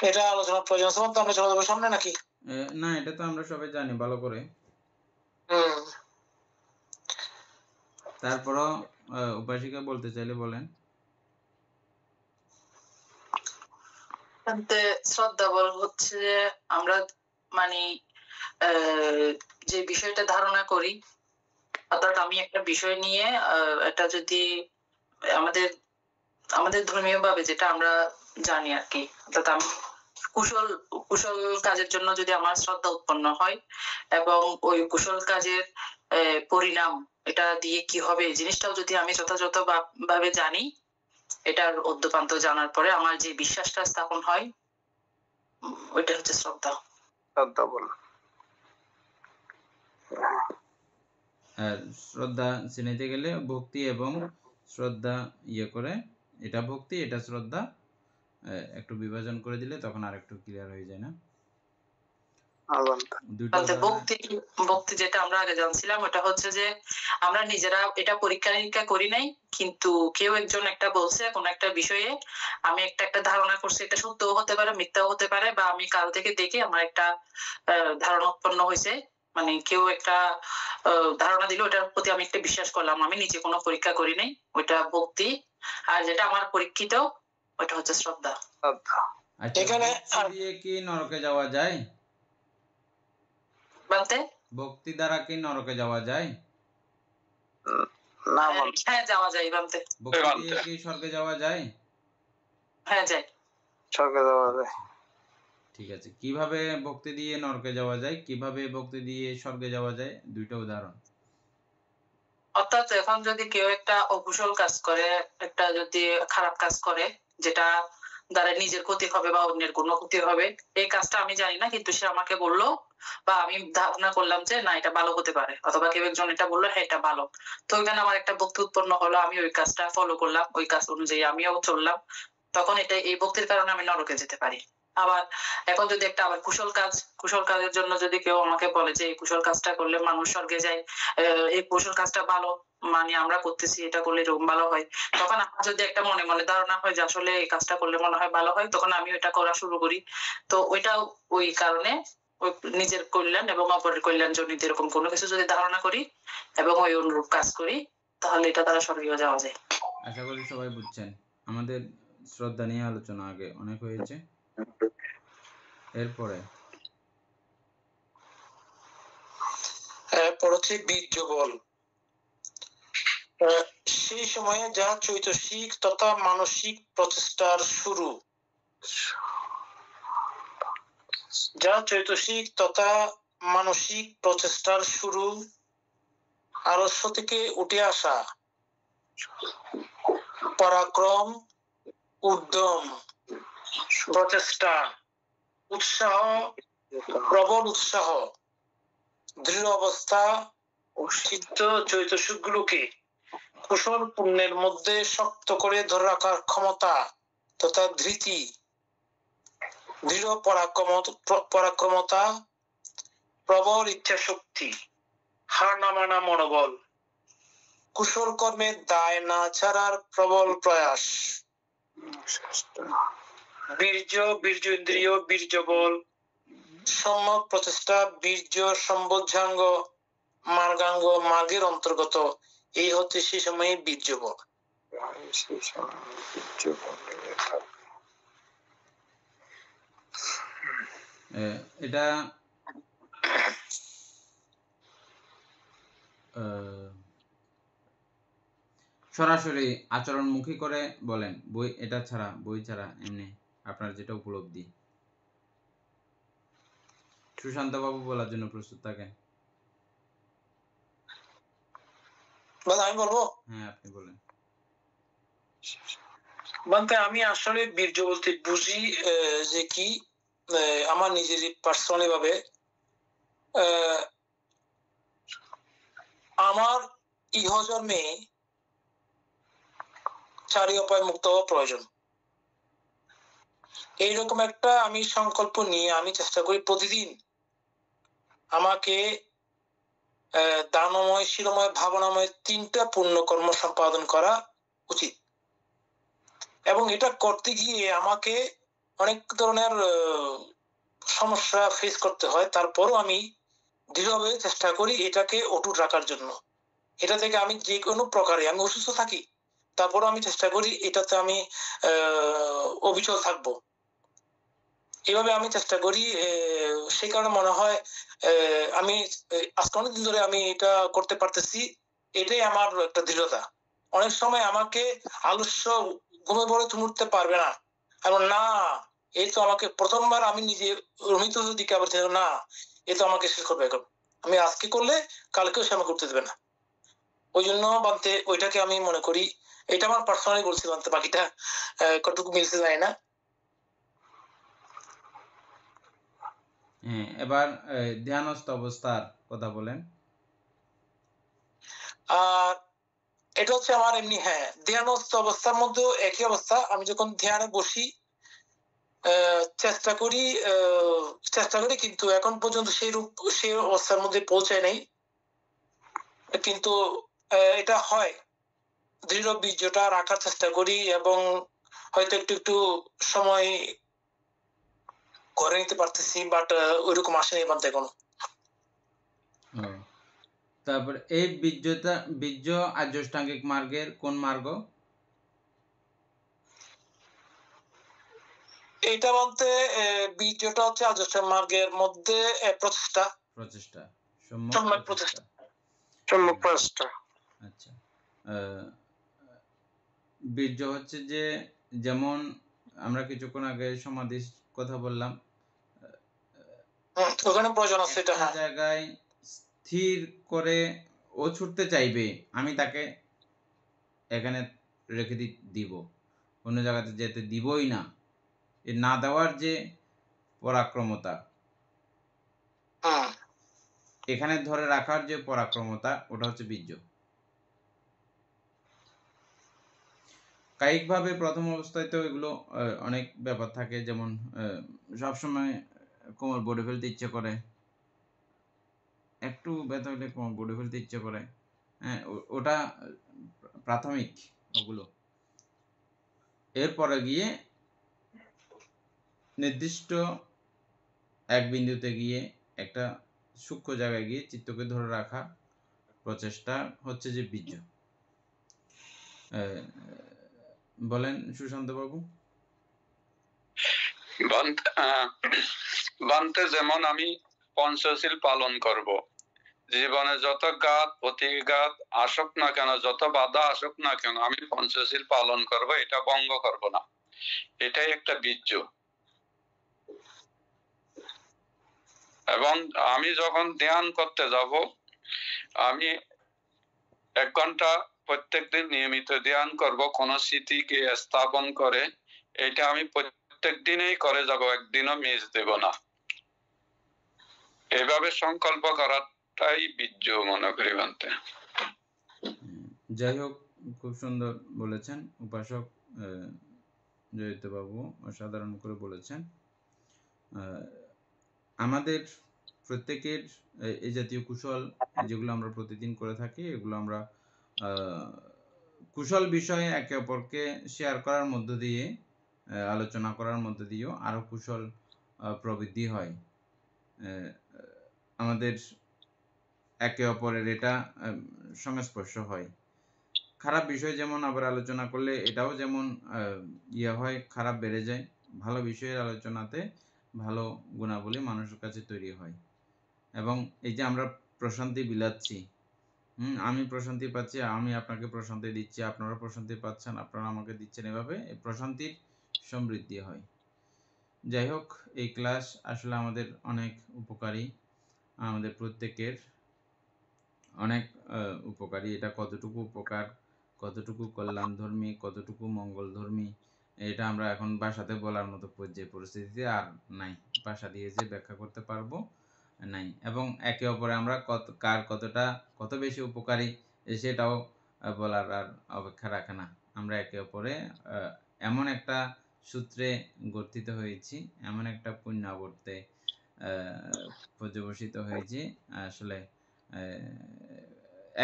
Speaker 1: এটা আলোচনা প্রয়োজন আছে। আমরা চলে যাবো সামনে নাকি?
Speaker 3: না, এটা তো আমরা সবাই জানি ভালো করে। তারপরও উপাসিকা বলতে চাইলে বলেন।
Speaker 5: শ্রদ্ধা বল হচ্ছে যে আমরা মানে যে বিষয়টা ধারণা করি, অর্থাৎ আমি একটা বিষয় নিয়ে এটা যদি আমাদের ধর্মীয় ভাবে যেটা আমরা জানি আর কি, অর্থাৎ আমি কুশল কাজের জন্য যদি আমার শ্রদ্ধা উৎপন্ন হয় এবং ওই কুশল কাজের পরিণাম এটা দিয়ে কি হবে এই জিনিসটাও যদি আমি যথাযথ ভাবে জানি, এটার অদ্যপান্ত জানার পরে আমার যে বিশ্বাসটা স্থাপন হয়, ওইটা হচ্ছে শ্রদ্ধা
Speaker 7: বল।
Speaker 3: আর শ্রদ্ধা চিনাইতে গেলে ভক্তি এবং শ্রদ্ধা করে, এটা ভক্তি এটা শ্রদ্ধা একটু বিভাজন করে দিলে তখন আর একটু ক্লিয়ার হয়ে যায় না?
Speaker 5: ভক্তি যেটা আমরা আগে জানছিলাম ওটা হচ্ছে যে আমরা নিজেরা এটা পরীক্ষা নিরীক্ষা করি নাই, কিন্তু কেউ একজন একটা বলছে কোন একটা বিষয়ে, আমি একটা ধারণা করছি, এটা সত্যও হতে পারে মিথ্যাও হতে পারে, বা আমি কারো থেকে দেখে আমার একটা ধারণা উৎপন্ন হয়েছে, মানে কেউ একটা ধারণা দিল, ওটার প্রতি আমি একটা বিশ্বাস করলাম, আমি নিজে কোনো পরীক্ষা করি নাই, ওইটা ভক্তি। আর যেটা আমার পরীক্ষিত ওইটা হচ্ছে শ্রদ্ধা।
Speaker 3: এখানে দিয়ে কি নরকে যাওয়া যায়? ভক্তি দ্বারা কি নরকে যাওয়া যায়?
Speaker 7: না,
Speaker 5: হ্যাঁ যাওয়া যায়।
Speaker 3: ভক্তি দিয়ে কি স্বর্গে যাওয়া যায়?
Speaker 5: হ্যাঁ যায়,
Speaker 7: স্বর্গে যাওয়া যায়।
Speaker 3: ঠিক আছে, কিভাবে ভক্তি দিয়ে নরকে যাওয়া যায়, কিভাবে ভক্তি দিয়ে স্বর্গে যাওয়া যায়, দুইটা উদাহরণ।
Speaker 5: অর্থাৎ এখন যদি কেউ একটা অকুশল কাজ করে, একটা যদি খারাপ কাজ করে যেটা দ্বারা নিজের ক্ষতি হবে বা অন্যের কোনো ক্ষতি হবে, এই কাজটা আমি জানি না, কিন্তু সে আমাকে বললো বা আমি ধারণা করলাম যে না এটা ভালো হতে পারে, অথবা কেউ একজন এটা বললো হ্যাঁ এটা ভালো, তো ওইখানে আমার একটা ভক্তি উৎপন্ন হলো, আমি ওই কাজটা ফলো করলাম, ওই কাজ অনুযায়ী আমিও চললাম, তখন এটা এই ভক্তির কারণে আমি নরকে যেতে পারি। আবার এখন যদি একটা আবার কুশল কাজের জন্য যদি কেউ আমাকে বলে যে এই কুশল কাজটা করলে মানুষ স্বর্গে যায়, এই কুশল কাজটা ভালো, মানে আমরা করতেছি এটা করলে এরকম ভালো হয়, তখন আমার যদি একটা মনে মনে ধারণা হয় যে আসলে এই কাজটা করলে মনে হয় ভালো হয়, তখন আমি ওইটা করা শুরু করি। তো ওইটা ওই কারণে নিজের কল্যাণ এবং অপরের কল্যাণ জনিত এরকম কোনো কিছু যদি ধারণা করি এবং ওই অনুরূপ কাজ করি, তাহলে এটা দ্বারা স্বর্গীয় যাওয়া যায়।
Speaker 3: আশা করি সবাই বুঝছেন। আমাদের শ্রদ্ধা নিয়ে আলোচনা আগে অনেক হয়েছে। এরপরে
Speaker 1: এরপর হচ্ছে বীর্য বল। সেই সময়ে যা চৈতসিক তথা মানসিক প্রচেষ্টার শুরু, যা চৈতসিক তথা মানসিক প্রচেষ্টার শুরু, আলস্য থেকে উঠে আসা, পরাক্রম, উদ্যম, প্রচেষ্টা, উৎসাহ, প্রবল উৎসাহ, দৃঢ় অবস্থা, চিত্ত চৈতসিক গুলোকে কুশল পুণ্যের মধ্যে শক্ত করে ধরে রাখার ক্ষমতা তথা ধৃতি, দৃঢ় পরাক্রমতা, প্রবল ইচ্ছা শক্তি, হার না মানা মনোবল, কুশল কর্মের দায় না ছাড়ার প্রবল প্রয়াস, বীর্য ইন্দ্রিয় বীর্য বল, সম্যক প্রচেষ্টা বীর্য সম্বোধাঙ্গ মার্গাঙ্গ মার্গের অন্তর্গত, এই হচ্ছে সেই সময়ে বীর্য বল।
Speaker 3: এটা সরাসরি আচরণমুখী করে বলেন, বই এটা ছাড়া, বই ছাড়া এমনি আপনার যেটা উপলব্ধি। সুশান্ত বাবু বলার জন্য প্রস্তুত থাকেন।
Speaker 1: আমি বলবো?
Speaker 3: হ্যাঁ, আপনি বলেন।
Speaker 1: বলতে আমি আসলে বীর্য বলতে বুঝি যে কি, আমার নিজের পার্সোনালি ভাবে আমার ইহজন্মে চারি উপায় মুক্ত হওয়া প্রয়োজন, এইরকম একটা আমি সংকল্প নিয়ে আমি চেষ্টা করি প্রতিদিন আমাকে দানময়, শিরময়, ভাবনাময় 3টা পুণ্য কর্ম সম্পাদন করা উচিত। এবং এটা করতে গিয়ে আমাকে অনেক ধরনের সমস্যা ফেস করতে হয়, তারপরও আমি দৃঢ়ভাবে চেষ্টা করি এটাকে অটুট রাখার জন্য। এটা থেকে আমি যে কোনো প্রকারে, আমি অসুস্থ থাকি তারপরও আমি চেষ্টা করি এটাতে আমি অবিচল থাকবো। এভাবে আমি চেষ্টা করি, সেই কারণে মনে হয় আমি আজকে অনেকদিন ধরে আমি এটা করতে পারতেছি, এটাই আমার একটা দৃঢ়তা। অনেক সময় আমাকে আলস্য ঘুমে পড়ে তুমি উঠতে পারবে না, এবং না এই তো আমাকে প্রথমবার আমি নিজে রমিত দিকে আবার না, এ তো আমাকে শেষ করবে, এখন আমি আজকে করলে কালকেও সে আমাকে উঠতে দেবে না। ওই জন্য বানতে ওইটাকে আমি মনে করি, এটা আমার পার্সোনালি বলছি বানতে, বাকিটা কতটুকু মিলতে যায় না।
Speaker 3: এবার ধ্যানস্থ অবস্থার কথা বলেন।
Speaker 1: আর এটা হচ্ছে আমার এমনি, হ্যাঁ, ধ্যানস্থ অবস্থার মধ্যে একই অবস্থা। আমি যখন ধ্যানে বসি চেষ্টা করি কিন্তু এখন পর্যন্ত সেই অবস্থার মধ্যে পৌঁছায় নাই, কিন্তু এটা হয়, দৃঢ় বীর্যটা রাখার চেষ্টা করি এবং হয়তো একটু একটু সময় করে নিতে পারতেছি, বাট ওইরকম আসেনি বানতে এখনো।
Speaker 3: তারপর এই বীর্য আর্যাষ্টাঙ্গিক মার্গের কোন মার্গ?
Speaker 1: এটা বলতে বীর্যটা হচ্ছে আর্যাষ্টাঙ্গিক মার্গের মধ্যে প্রচেষ্টা। সম্যক প্রচেষ্টা।
Speaker 3: আচ্ছা, বীর্য হচ্ছে যে, যেমন আমরা কিছুক্ষণ আগে সমাধির কথা বললাম,
Speaker 1: ওখানে প্রয়োজন আছে এটা, হ্যাঁ,
Speaker 3: জায়গায় স্থির করে ও ছুটতে চাইবে, আমি তাকে এখানে রেখে দিব, অন্য জায়গাতে যেতে দিবই না। এ না দেওয়ার যে পরাক্রমতা, এখানে ধরে রাখার যে পরাক্রমতা, ওটা হচ্ছে বীর্য। কায়িকভাবে প্রথম অবস্থায় তো এগুলো অনেক ব্যাপার থাকে, যেমন সবসময় কোমর বডি ফেলতে ইচ্ছে করে, একটু ব্যথা হলে কোমর বডি ফেলতে ইচ্ছে করে, হ্যাঁ, ওটা প্রাথমিক ওগুলো। এরপরে গিয়ে নির্দিষ্ট এক বিন্দুতে গিয়ে একটা সূক্ষ্ম জায়গায় গিয়ে চিত্তকে ধরে রাখা প্রচেষ্টা হচ্ছে যে বীর্য। বলেন সুশান্ত বাবু।
Speaker 2: বান্তে যেমন আমি পঞ্চশীল পালন করব, জীবনে যত ঘাত প্রতিঘাত আসুক না কেন, যত বাধা আসুক না কেন, আমি পঞ্চশীল পালন করব, এটা ভঙ্গ করব না। এটাই একটা বীর্য। এবং আমি যখন ধ্যান করতে যাব, আমি 1 ঘন্টা প্রত্যেকদিন নিয়মিত ধ্যান করব, কোন স্মৃতিকে স্থাপন করে। এটা আমি প্রত্যেক দিনেই করে যাব, একদিনও মিস দেব না। এভাবে সংকল্প করাটাই বীর্য মনে করি বান্তে।
Speaker 3: যাই হোক, খুব সুন্দর বলেছেন উপাসক জয়িত বাবু, অসাধারণ করে বলেছেন। আমাদের প্রত্যেকের এই জাতীয় কুশল যেগুলো আমরা প্রতিদিন করে থাকি, এগুলো আমরা কুশল বিষয়ে একে অপরকে শেয়ার করার মধ্য দিয়ে, আলোচনা করার মধ্য দিয়েও আরো কুশল প্রবৃদ্ধি হয়। আমাদের একে অপরের এটা সংস্পর্শ হয়। খারাপ বিষয় যেমন আবার আলোচনা করলে এটাও যেমন ইয়ে হয়, খারাপ বেড়ে যায়। ভালো বিষয়ের আলোচনাতে ভালো গুণাবলী মানুষের কাছে তৈরি হয়। এবং এই যে আমরা প্রশান্তি বিলাচ্ছি, আমি প্রশান্তি পাচ্ছি, আমি আপনাকে প্রশান্তি দিচ্ছি, আপনারা প্রশান্তি পাচ্ছেন, আপনারা আমাকে দিচ্ছেন, এভাবে এই প্রশান্তির সমৃদ্ধি হয়। যাই হোক, এই ক্লাস আসলে আমাদের অনেক উপকারী, আমাদের প্রত্যেকের অনেক উপকারী। এটা কতটুকু উপকার, কতটুকু কল্যাণধর্মী, কতটুকু মঙ্গলধর্মী, এটা আমরা এখন ভাষাতে বলার মতো পর্যায়ে পরিস্থিতিতে আর নাই। ভাষা দিয়ে যে ব্যাখ্যা করতে পারবো নাই। এবং একে অপরে আমরা কার কত বেশি উপকারী সেটাও বলার আর অপেক্ষা রাখে না। আমরা একে অপরে এমন একটা সূত্রে গঠিত হয়েছি, এমন একটা পুণ্যাবর্তে পর্যবসিত হয়েছি, আসলে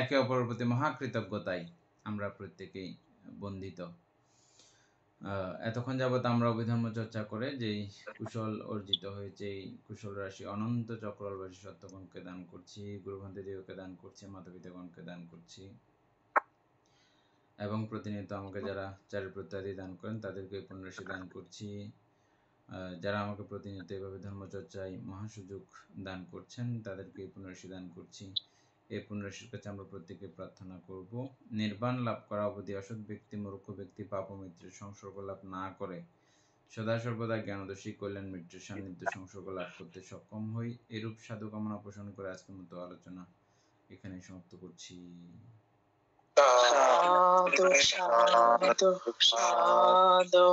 Speaker 3: একে অপরের প্রতি মহাকৃতজ্ঞতায় আমরা প্রত্যেকেই বন্দিত। এতক্ষণ যাবৎ আমরা অভিধর্ম চর্চা করে যেই কুশল অর্জিত হয়েছে, এই কুশল রাশি অনন্ত চক্রবাসী সত্যগণকে দান করছি, গুরুভান্তিদেবকে দান করছি, মাতা পিতাগণকে দান করছি, এবং প্রতিনিয়ত আমাকে যারা চারিপ্রত্যাদি দান করেন তাদেরকে পুণ্যরাশি দান করছি। যারা আমাকে প্রতিনিয়ত এভাবে ধর্মচর্চায় মহাসুযোগ দান করছেন তাদেরকে পুণ্যরাশি দান করছি। এই পুণ্যরাশির কাছে আমরা প্রত্যেকে প্রার্থনা করব, নির্বাণ লাভ করা অবধি অসৎ ব্যক্তি, মূর্খ ব্যক্তি পাপ ও মিত্রের সংসর্গ লাভ না করে সদা সর্বদা জ্ঞানদর্শী কল্যাণ মিত্রের সান্নিধ্য সংসর্গ লাভ করতে সক্ষম হই। এরূপ সাধু কামনা পোষণ করে আজকের মতো আলোচনা এখানে সমাপ্ত করছি।
Speaker 6: সাধু সাধু সাধু।